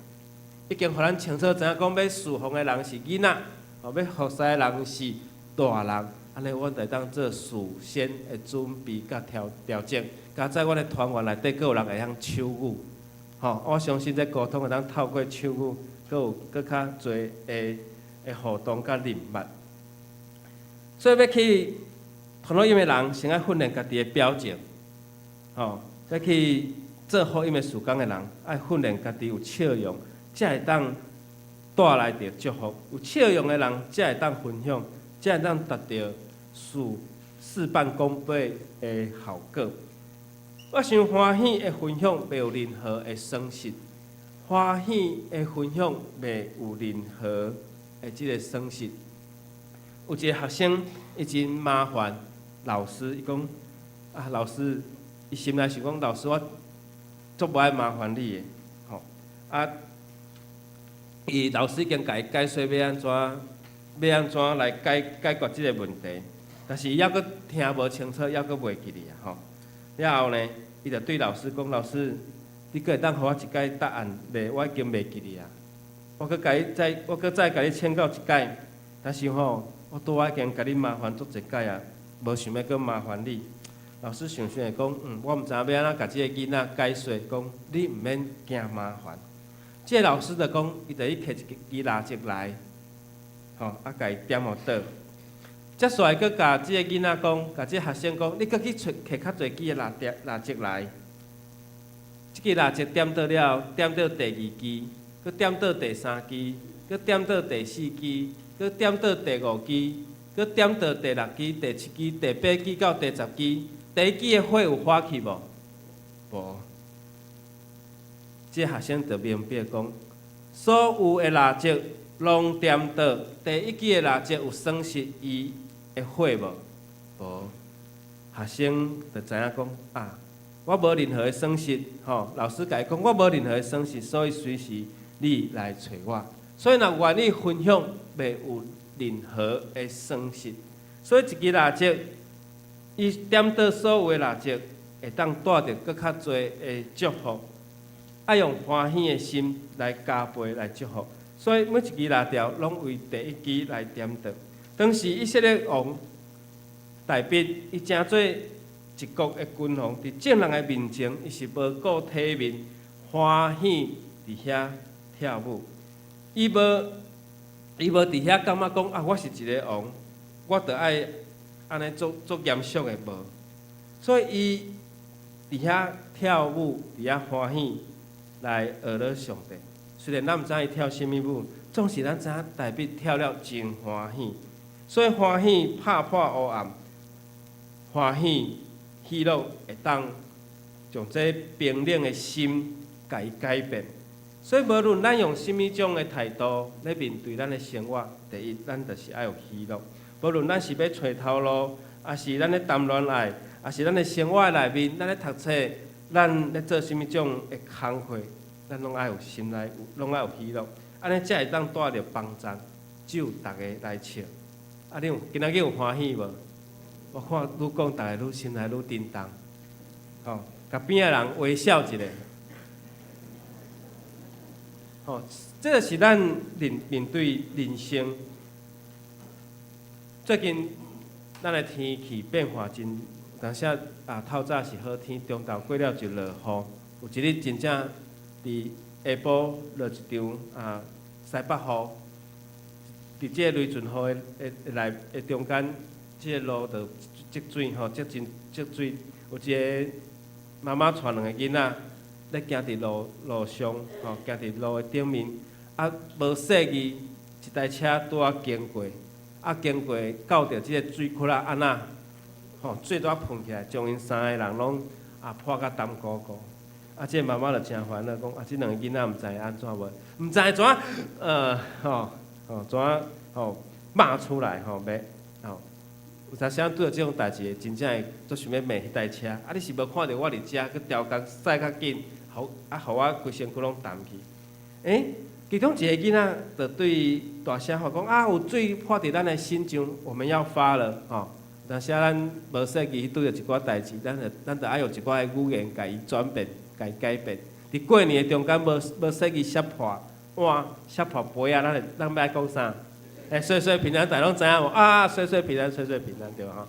已经互咱清楚知影讲，要侍奉的人是囡仔，要服侍的人是大人。安尼，阮就当做事先的准备甲调整，甲在阮的团员内底，佫有人会晓手语。吼，我相信这沟通会当透过手语，佫有佫较侪的互动甲人脉。所以要去传福音的人，先爱训练家己的表情。吼，要去做福音的事工的人，爱训练家己有笑容，才会当带来着祝福。有笑容的人，才会当分享。才会当达到事半功倍的效果。我想欢喜的分享，袂有任何的损失；欢喜的分享，袂有任何的即个损失。有一个学生，伊真麻烦老师，伊讲啊，老师，伊心内想讲，老师我足无爱麻烦你的，吼啊，伊老师已经甲伊解说要安怎来解决即个问题，但是伊还佫听无清楚，还佫袂记哩啊吼。了后呢，伊就对老师讲：“老师，你佫会当互我一解答案袂？我已经袂记哩啊。我佫再甲你请教一解，但是吼，我拄仔已经甲你麻烦足一解啊，无想要佫麻烦你。”老师想想会讲：“我毋知影要安怎甲即个囡仔解说，讲你毋免惊麻烦。”即个老师就讲，伊就去摕一支蜡烛来。吼，啊，甲伊点互倒，则煞会佫甲即个囡仔讲，甲即个学生讲，你佫去摕较侪支的蜡烛来。即支蜡烛点倒了，点倒第2支，佫点倒第3支，佫点倒第4支，佫点倒第5支，佫点倒第6支、第7支、第8支到第10支。第1支的火有火去无？无。即个学生就明白讲，所有的蜡烛。拢点倒，第1支的蜡烛有损失伊的火无？无。学生就知影讲啊，我无任何的损失，吼。老师甲伊讲，我无任何的损失，所以随时你来找我。所以若愿意分享，袂有任何的损失。所以一支蜡烛，伊点倒所有的蜡烛，会当带着佫较侪的祝福。爱用欢喜的心来加倍来祝福。所以每一支蜡烛拢为第1支来点倒。当时以色列王大卫，伊正做一国的君王，伫众人的面前，伊是无顾体面，欢喜伫遐跳舞。伊无伫遐感觉讲啊，我是一个王，我着爱安尼做严肃的无。所以伊伫遐跳舞，伫遐欢喜来学了上帝。虽然咱毋知伊跳什么舞，总是咱知影大卫跳了真欢喜，所以欢喜拍破黑暗，欢喜喜乐会当将这冰冷的心甲伊改变，所以无论咱用什么种的态度来面对咱的生活，第一，咱就是爱有喜乐。无论咱是要找头路，还是咱咧谈恋爱，还是咱的生活内面，咱咧读册，咱咧做什么种的工课，咱拢爱有心内拢爱有喜乐，安尼才会当带着帮助，酒大家来笑。啊，你有今仔日有欢喜无？我看愈讲大家愈心内愈叮当，吼，甲边仔人微笑一下。吼，这个是咱面对人生。最近咱的天气变化真，当时透早是好天，中昼过了就落雨。有一日真正伫下晡落一场西北雨，伫即个雷阵雨的中间，即个路就积水吼，积水。有一个妈妈带2个囡仔咧行伫路上吼，行伫路的顶面，无细意，一台车拄啊经过。经过到着即个水窟仔安那，吼水拄啊喷起来，将因3个人拢泼甲湿糊糊。即个妈妈就真烦恼，讲即2个囡仔毋知安怎无，毋知怎怎骂出来骂，有当时拄着即种代志，真正会足想要骂迄台车。你是无看到我伫遮，佮调工驶较紧，互我规身躯拢澹去。其中一个囡仔就对大声吼讲有水泼伫咱的心上，我们要发了吼。当时咱无细记拄着一寡代志，咱就爱用一寡的语言，甲伊转变，甲伊改变。伫过年的中间无细记摔破碗、摔破杯咱要讲啥？岁岁平安，大家拢知影无？岁岁平安，岁岁平安，对吼。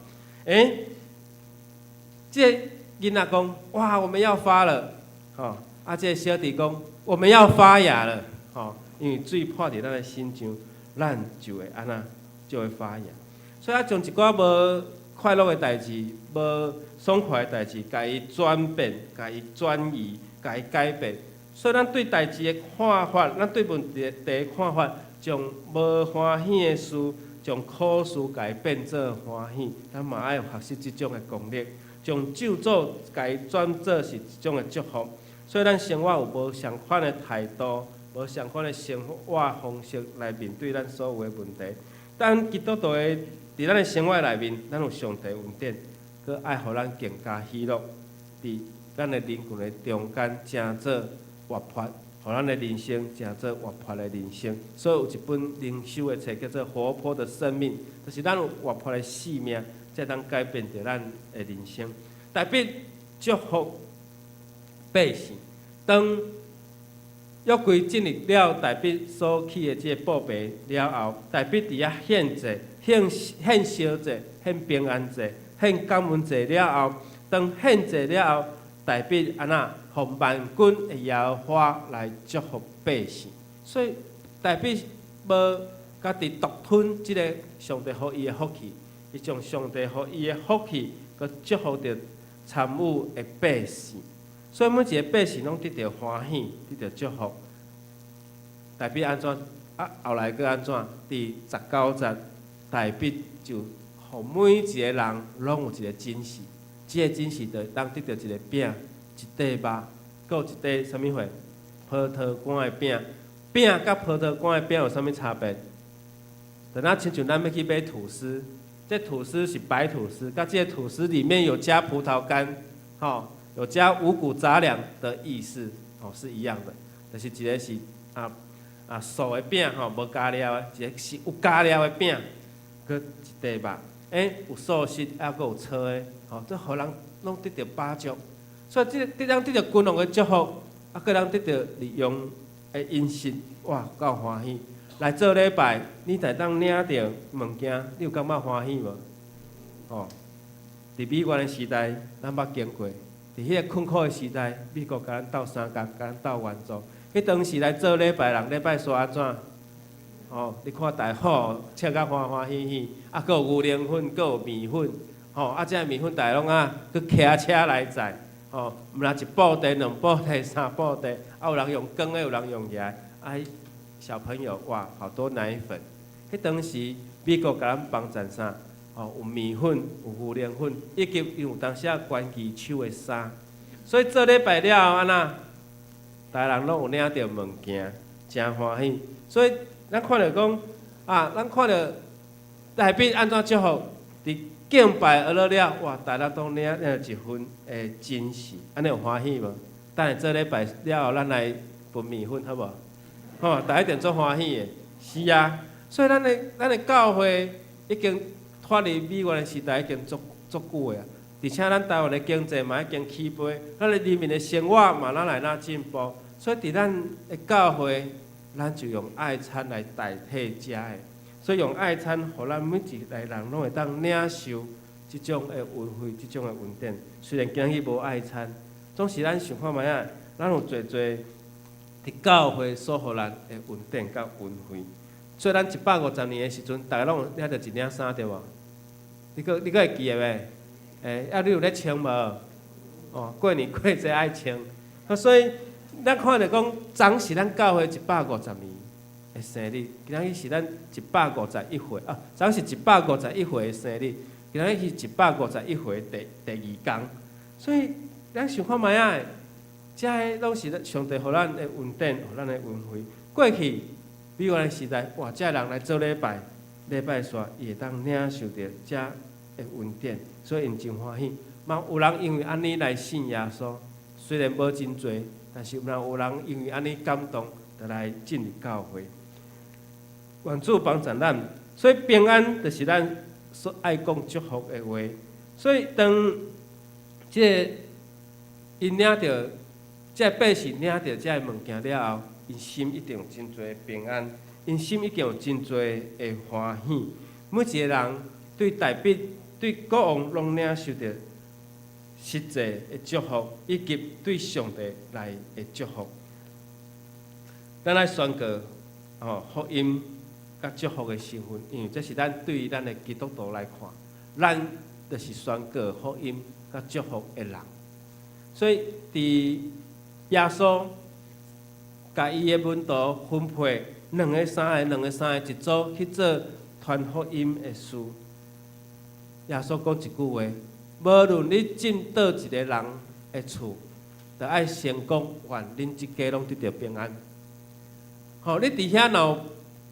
即个囡仔讲我们要发了，吼。即个小弟讲我们要发芽了。因为水泼伫咱的心上，咱就会安那，就会发芽。所以将一寡无快乐的代志、无爽快的代志，甲伊转变、甲伊转移、甲伊改变。所以咱对代志的看法，咱对问题的看法，将无欢喜的事，将苦事甲伊变做欢喜。咱嘛爱学习即种的功力，将咒诅甲伊转做是一种的祝福。所以咱生活有无相款的态度。无相款的生活方式来面对咱所有的问题。咱基督徒的伫咱的生活内面，咱有上帝恩典，佮爱互咱更加喜乐。伫咱的灵魂的中间，诚做活泼，互咱的人生诚做活泼的人生。所以有一本灵修的册叫做《活泼的生命》，就是咱有活泼的生命，才当改变着咱的人生。特别祝福百姓，当约柜进入了大笔所起的这个布牌了后，大笔伫遐献祭、献烧祭、献平安祭、献感恩祭了后，当献祭了后，大笔安那，互万军的耶和华来祝福百姓。所以大笔无家己独吞即个上帝予伊的福气，伊将上帝予伊的福气，佮祝福着参与的百姓。所以每一个百姓拢得到欢喜，得到祝福。大笔安怎？后来佫安怎？伫19节，大笔就互每一个人拢有一个惊喜。即个惊喜就当得到一个饼、一块肉，佮有一块啥物货？葡萄干的饼。饼甲葡萄干的饼有啥物差别？就那亲像咱要去买吐司，这吐司是白吐司，甲这个吐司里面有加葡萄干，有加五谷杂粮的意思，是一样的。就是一个是素的饼，无加料的；一个是有加料的饼，佮一块肉，有素食，还佮有炒的，这互人拢得到饱足。所以这人得到君王的祝福，佮人得到利用的饮食，哇，够欢喜。来做礼拜，你才当领到物件，你有感觉欢喜无？伫美元的时代，咱捌经过。伫迄个困苦的时代，美国甲咱斗相共，甲咱斗援助。迄当时来做礼拜人，礼拜煞安怎？你看大伙吃甲欢欢喜喜，佮有牛奶粉，佮有面粉，即个面粉大拢佮骑车来载，毋若一布袋、2布袋、3布袋，有人用羹的，有人用牙，小朋友哇，好多奶粉。迄当时美国甲咱帮衬啥？有面粉，有牛奶粉，以及有当时关旗手的衫。所以做礼拜了后安那，逐个人拢有领到物件，真欢喜。所以咱看到讲咱看到大笔安怎祝福，伫敬拜而了，哇，大家都领了一份的惊喜，安尼有欢喜无？等下做礼拜了后，咱来分米粉，好无？吼，大家一定做欢喜的。是啊，所以咱的教会已经脱离美元的时代已经足久的啊，而且咱台湾的经济嘛已经起飞，咱的人民的生活嘛来进步，所以伫咱的教会，咱就用爱餐来代替食的。所以用爱餐，互咱每一个人拢会当领受即种的恩惠，即种的恩典。虽然今日无爱餐，总是咱想看觅啊，咱有侪伫教会所互咱的恩典甲恩惠。所以咱150年的时阵，大家拢领着一领衫对无？你会记得袂？你有咧穿无？哦，过年过节爱穿。所以咱看着讲，昨是咱教会150年的生日，今仔日是咱151岁啊，昨是151岁的生日，今仔日是151岁第2天。所以咱想看觅啊，这些拢是上帝互咱的恩典，互咱的恩惠。过去美元的时代，哇，这人来做礼拜煞，伊会当领受到这的恩典，所以因真欢喜。嘛，有人因为安尼来信耶稣，虽然无真多，但是有人因为安尼感动，就来进入教会。愿主帮助咱，所以平安就是咱所爱讲祝福的话。所以当因领到百姓领到这物件了后，因心一定有真多平安，因心一定有真多的欢喜。每一个人对大笔、对国王拢领受到实际的祝福，以及对上帝来的祝福。咱来宣告福音甲祝福的身份，因为这是咱对于咱的基督徒来看，咱就是宣告福音甲祝福的人。所以，伫耶稣甲伊的门徒分配2个、3个一组去做传福音的事。耶稣讲一句话：无论你进倒一个人的厝，就爱先讲愿恁一家拢得到平安。你伫遐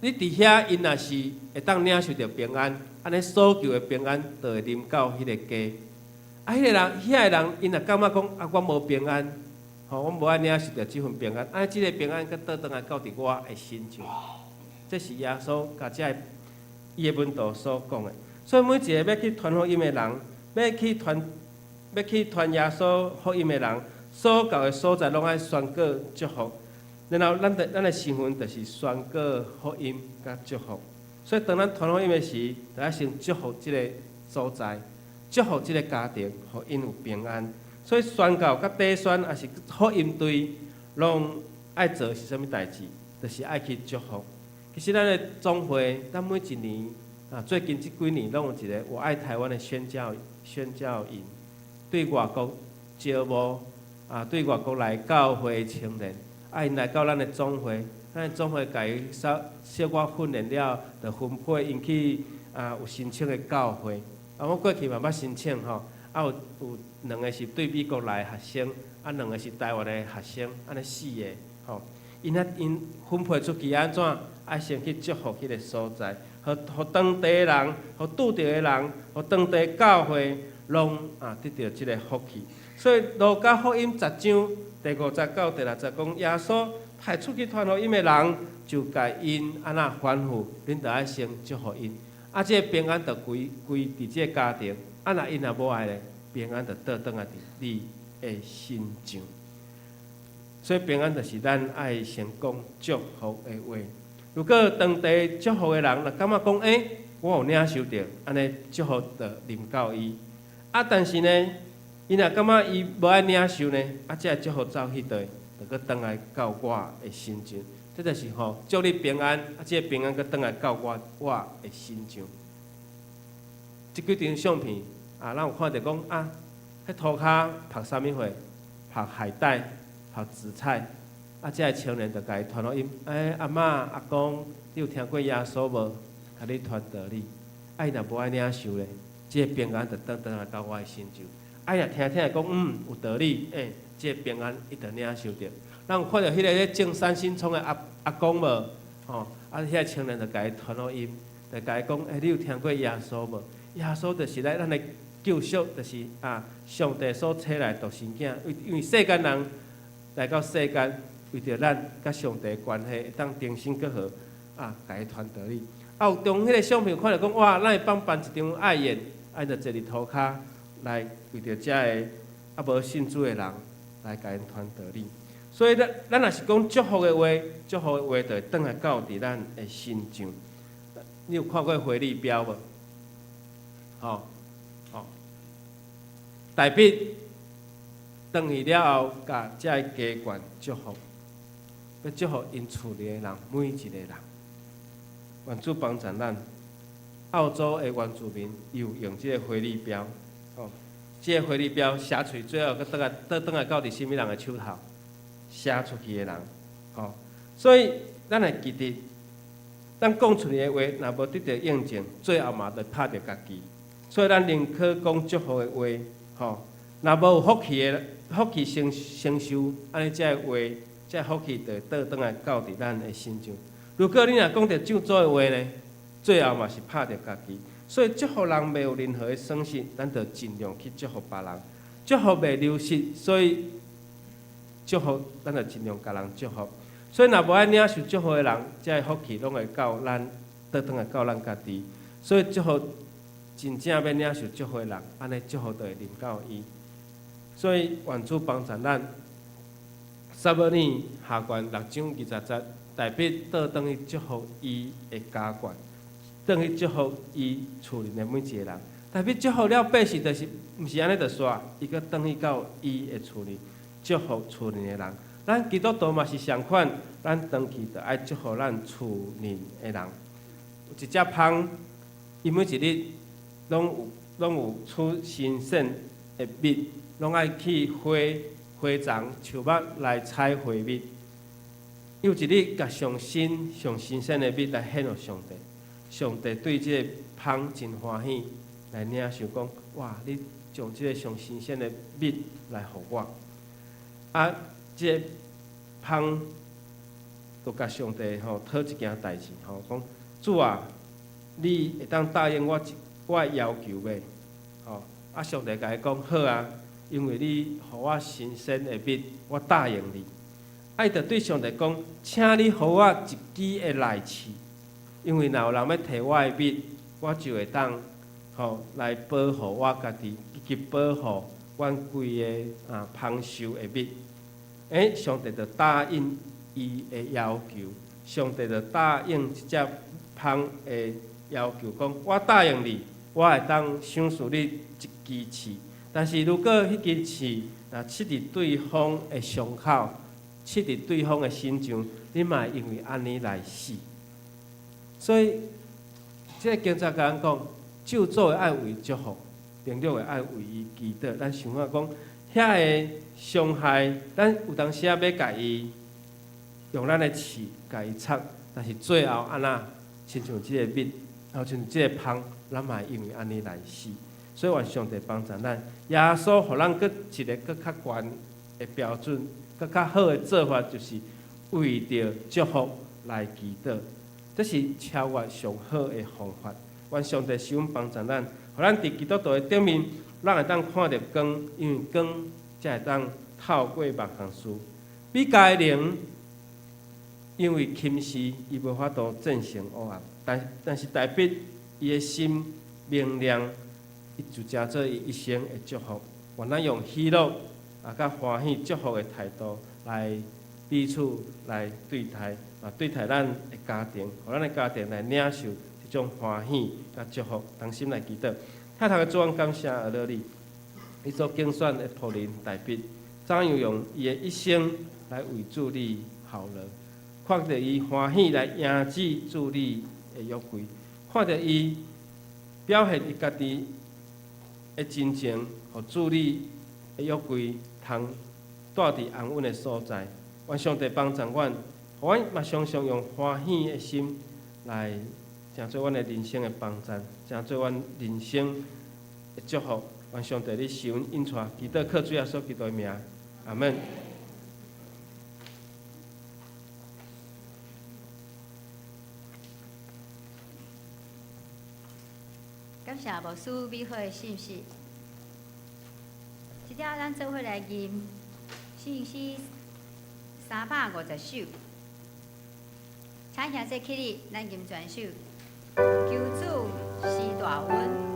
你伫遐，因若是会当领受到平安，安尼所求的平安就会临到迄个家。迄个人，遐个人，因若感觉讲我无平安，我无爱领受到即份平安，即个平安佮倒转来到伫我的心上。这是耶稣甲伊的门徒所讲的。所以每一个要去传福音的人，要去传耶稣福音的人，所到的所在拢爱宣告祝福。然后咱的身份就是宣告福音甲祝福。所以当咱传福音的时，就要先祝福即个所在。祝福这个家庭，互因有平安。所以宣告甲底宣也是福音队，拢爱做是啥物代志，就是爱去祝福。其实咱的总会，咱每一年最近这几年拢有一个我爱台湾的宣教营，对外国招募对外国来教会的青年，因来到咱的总会，咱的总会甲伊小可训练了，就分配因去有申请的教会。我过去嘛捌申请吼，有2个是对美国来的学生，2个是台湾的学生，安尼4个吼。因分配出去安怎？爱先去祝福迄个所在，互当地人，互拄着的人，互当地教会，拢得到即个福气。所以路加福音10章第59、第60讲，耶稣派出去传福音的人，就甲因安那吩咐，恁着爱先祝福因。这个平安就归伫这个家庭，若因若无爱咧，平安就倒转来伫你的心上。所以平安就是咱爱先讲祝福的话。如果当地祝福的人，若感觉讲，我有领受到，安尼祝福就临到伊。但是呢，伊若感觉伊无爱领受呢，这个祝福走去倒，就搁转来到我的心上。这就是祝你平安，这个平安搁转来到我的心上。即几张相片咱有看到讲迄涂骹晒啥物货？晒海带，晒紫菜。这个青年就甲伊传福音，阿嬷阿公，你有听过耶稣无？甲你传道理。伊若无爱领受咧，这个平安就转来到我的心上。若听听讲，有道理，这个平安一定领受着。咱有看到迄个咧种三星葱的阿公无？吼，迄个青年就甲伊传福音，就甲伊讲，你有听过耶稣无？耶稣就是咱的救赎，就是上帝所差来独生囝，因为世间人来到世间，为着咱甲上帝的关系，会当重新搁好甲伊传道理。有从迄个相片看到讲，哇，咱会帮办一场爱宴，就坐伫涂骹来为着遮个无信主的人来甲因传道理。所以咱若是讲祝福的话，祝福的话就会转来到伫咱的心上。你有看过回力标无？吼，大笔转去了后，甲遮个家眷祝福，要祝福因厝里的人每一个人。愿主帮助咱，澳洲的原住民又用即个回力标，即个回力标写出最后，佮倒来到伫什么人的手头？写出去的人，所以咱会记得，咱讲出来的话，若无得到应证，最后嘛着拍着家己。所以咱宁可讲祝福的话，若无有福气承受，安尼遮个话，遮福气就倒转来到伫咱的身上。如果你若讲着咒诅的话呢，最后嘛是拍着家己。所以祝福人袂有任何的损失，咱着尽量去祝福别人，祝福袂流失，所以。祝福，咱就尽量甲人祝福。所以，若无爱领受祝福的人，遮个福气拢会到咱，倒转来到咱家己。所以，祝福真正要领受祝福的人，安尼祝福就会临到伊。所以，愿主帮助咱。撒母耳下卷6章20节，大笔倒转去祝福伊的家眷，转去祝福伊厝里的每一个人。大笔祝福了百姓，就是毋是安尼就煞，伊搁转去到伊的厝里。祝福厝邻的人，咱基督徒嘛是相款，咱长期着爱祝福咱厝邻的人。有一只蜂，伊每一日拢有出新鲜的蜜，拢爱去花丛、树木来采花蜜。有一日，甲上新鲜的蜜来献予上帝，上帝对这个蜂真欢喜，来领受讲：哇，你将这个上新鲜的蜜来予我。这个蜂就甲上帝讨一件代志，讲主啊，你会当答应我的要求袂？上帝甲伊讲好啊，因为你予我新鲜的蜜，我答应你。伊就对上帝讲，请你予我一支的利器，因为若有人要摕我的蜜，我就会当来保护我家己，以及保护。阮规个芳收的蜜，上帝就答应伊的要求，上帝就答应即只蜂的要求，讲我答应你，我会当赏赐你一支刺，但是如果迄支刺若刺伫对方的伤口，刺伫对方的身上，你嘛因为安尼来死。所以，这个经则甲咱讲，咒诅的爱为祝福。定了会爱为伊祈祷，咱想下讲，遐个伤害，咱有当时啊要甲伊用咱的刺甲伊插，但是最后安那，亲像即个蜜，然后像即个蜂，咱嘛因为安尼来死。所以愿上帝帮助咱，耶稣互咱搁一个搁较悬的标准，搁较好的做法，就是为着祝福来祈祷，这是超越上好的方法。愿上帝使阮帮助咱。互咱伫基督徒的顶面，咱会当看到光，因为光才会当透过目项事。比家灵，因为轻视，伊无法度战胜黑暗。但是大笔伊的心明亮，伊就成做伊一生的祝福。愿咱用喜乐甲欢喜祝福的态度来彼此来对待，对待咱的家庭，互咱的家庭来领受。这种欢喜甲祝福，同心来祈祷。太头的主，阮感谢阿乐你，伊所竞选的仆人大笔，怎样用伊的一生来为主你效劳？看着伊欢喜来迎接主你的约柜，看着伊表现伊家己的真情，互主你的约柜通带伫安稳的所在。愿上帝帮助阮，互阮嘛常常用欢喜的心来。成做阮的人生的帮助，成做阮人生的祝福，愿上帝你受恩应带，祈祷靠主耶稣基督的名，阿门。感谢牧师美好的信息。即条咱做伙来念信息350首，请兄弟起立，咱念全首。求主施大恩。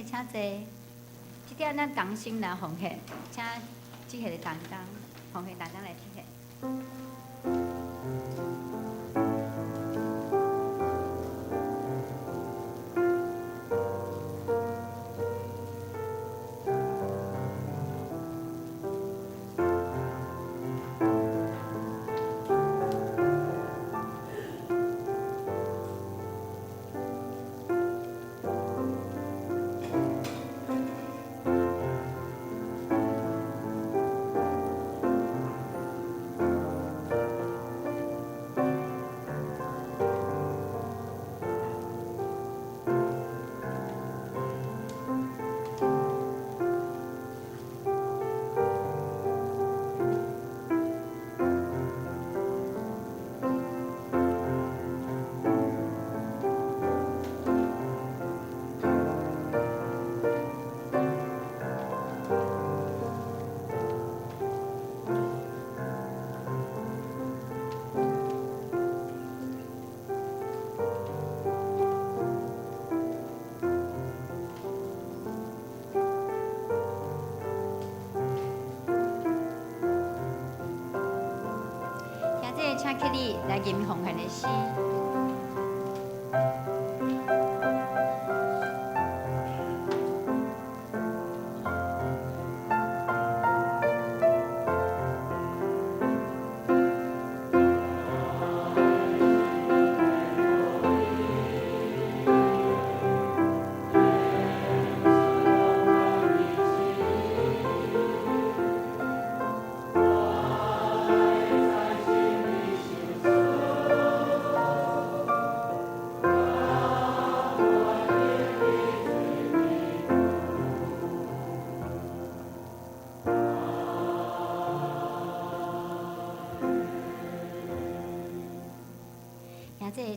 请坐，即点咱同心来奉献，请即下的同工奉献大家来提献。现在请起立来吟奉献的诗。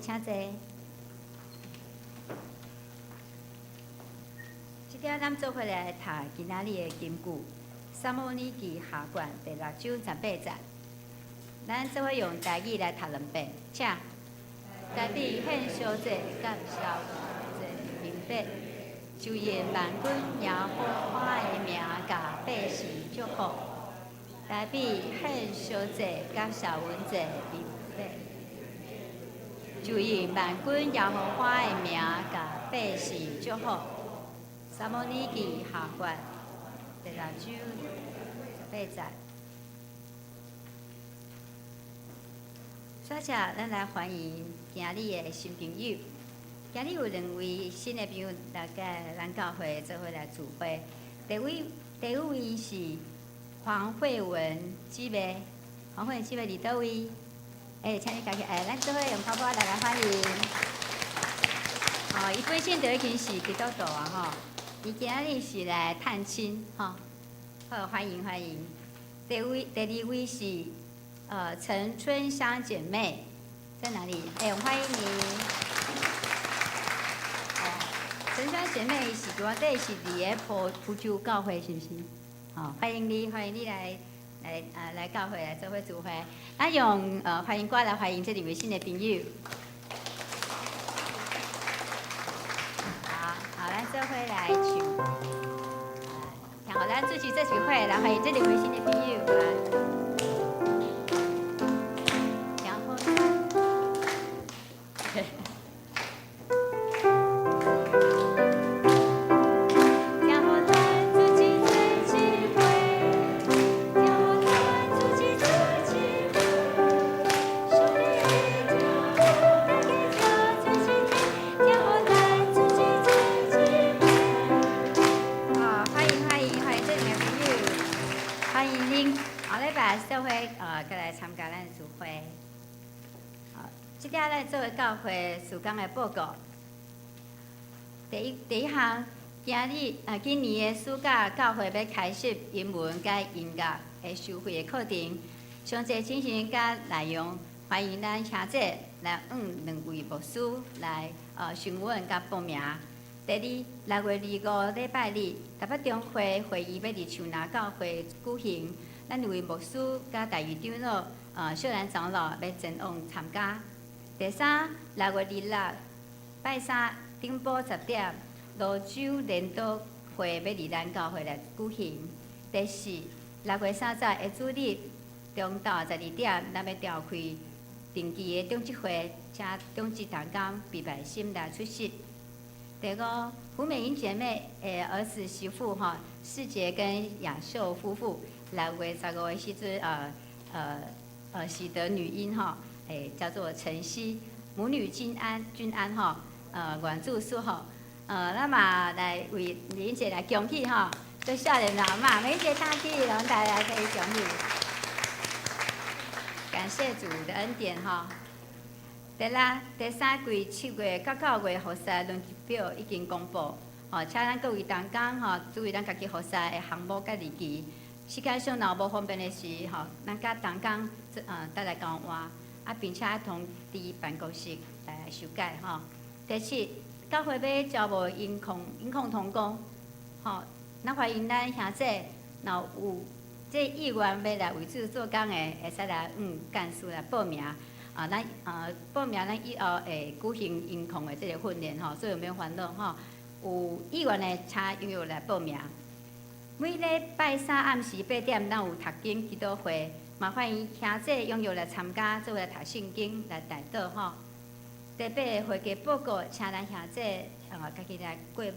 请坐。即条咱做伙来读今仔日的金句，《撒母耳记下卷》第6章18节。咱做伙用台语来读2遍，请。台比献烧祭甲烧祭明白，就以万军耶和华的名甲百姓祝福。台比献烧祭甲烧祭明白。就以万军耶和华的名，甲百姓祝福。撒母耳记下卷第6章18节。接着，咱来欢迎今日的新朋友。今日有2位新的朋友来甲咱教会做伙来聚会。第一位是黄慧文姊妹，黄慧文姊妹伫倒位？请你家己咱做伙用泡泡来欢迎。伊本身就已经是基督徒啊伊今日是来探亲好，欢迎欢迎。第2位是陈春香姐妹，在哪里？我欢迎你。陈香姐妹是伫底是伫个普州教会，是不是？欢迎你来教会来做伙聚会。咱用欢迎歌来欢迎这2位新的朋友。好，咱做伙来唱。然后咱主持这聚会来欢迎这2位新的朋友来。做个教会事工的报告。第一项，今年的暑假教会要开设英文甲音乐的收费的课程，详细情形甲内容，欢迎咱兄姐来2位牧师来询问甲报名。第2，6月25礼拜日，台北中会会议要伫树林教会举行，咱2位牧师甲大义长老小兰长老要前往参加。第3，6月26拜3顶晡10点，泸州联导会要伫咱教会来举行。第4，6月30日的主日中昼12点，咱要召开定期的中职会，请中职同工毕百心来出席。第5，胡美英姐妹的儿子媳妇世杰跟雅秀夫妇6月15日时阵喜得女婴叫做晨曦，母女均安原住宿咱嘛来为美英姐来恭喜做少年老妈，美英姐大气，让大家可以恭喜，感谢主的恩典第3季7月到9月复赛轮值表已经公布请咱各位同工注意咱家己复赛的项目甲日期。时间上若无方便的时咱甲同工再来交换。并且通知办公室来修改第7，教会要招募音控同工咱欢迎咱兄姐，若有这意愿要来为主做工的，会使来干事来报名咱报名咱以后会举行音控的这个训练所以免烦恼有意愿的请踊跃来报名。每礼拜三暗时8点，咱有读经祈祷会，麻烦伊兄姐踊跃来参加，做来读圣经来带祷吼。第8个会议报告，请咱兄姐家己来过目。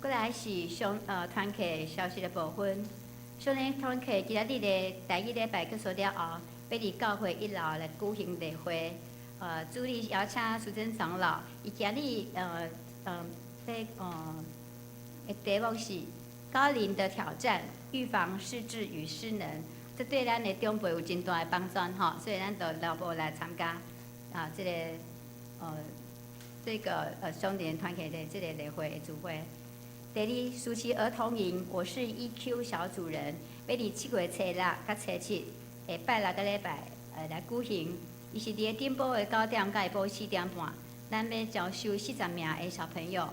过来是团契消息的部分。少年团契今仔日的第1礼拜结束了后，要伫教会1楼来举行例会。主理邀请苏贞长老，伊今日的题目是高龄的挑战，预防失智与失能。这对咱的长辈有真大的帮助吼，所以咱就老婆来参加这个少年团体的这个例会的聚会。第2，暑期儿童营，我是 EQ 小主人，要伫7月初6甲初7，下拜6个礼拜来举行。伊是伫个顶埔的9点，到下晡4点半，咱要招收40名的小朋友。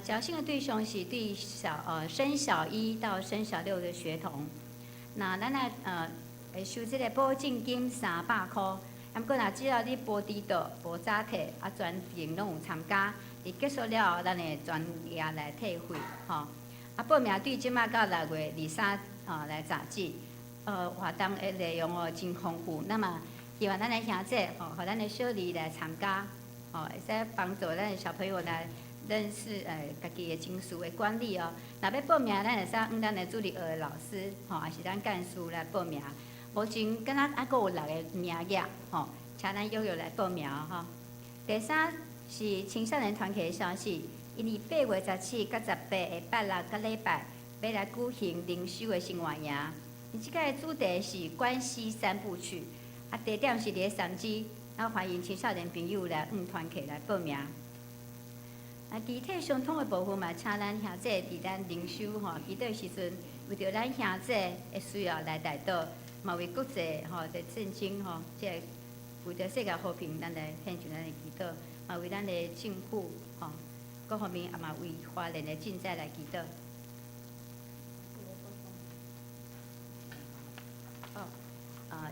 招生的对象是对升小1到升小6的学童。那咱会收这个保证金300块，不过只要你无迟到、无早退，全程拢有参加。伊结束了后，咱会专业来退费吼。报名对即马到6月23来截止。活动的内容真丰富，那么希望咱的兄姐和咱的小儿来参加，会使帮助咱的小朋友来认识家己的情绪的管理哦。若要报名，咱会使咱的助理学的老师也是咱干事来报名。目前敢若还阁有6个名额请咱踊跃来报名吼。第3是青少年团体的消息，因为8月17到18下拜6个礼拜要来举行灵修的生活营。伊即个主题是关系3部曲，地点是伫个3支，欢迎青少年朋友来团体来报名。具体相通的部分嘛，请咱兄姐伫咱灵修祈祷时阵，为着咱兄姐的需要来带到，嘛为国际的战争即个为着世界和平，咱来献上咱的祈祷，嘛为咱的政府各方面，也嘛为华人的竞赛来祈祷。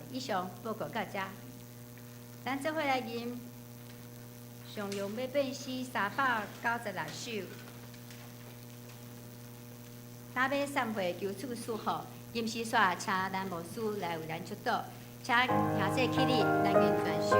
以上报告到这，咱做伙来吟上用要变诗396首，打尾散会求主赐福，吟诗煞请咱牧师来为咱祝祷，请兄姐起立，咱跟传授。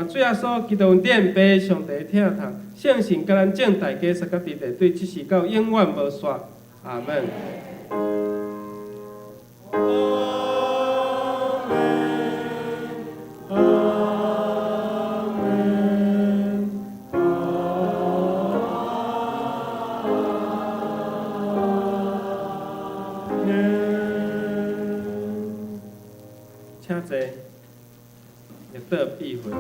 主耶稣基督殿被上帝疼痛，圣神甲咱正大家三甲地地对，只是到永远无煞。阿门。请坐，入座闭会。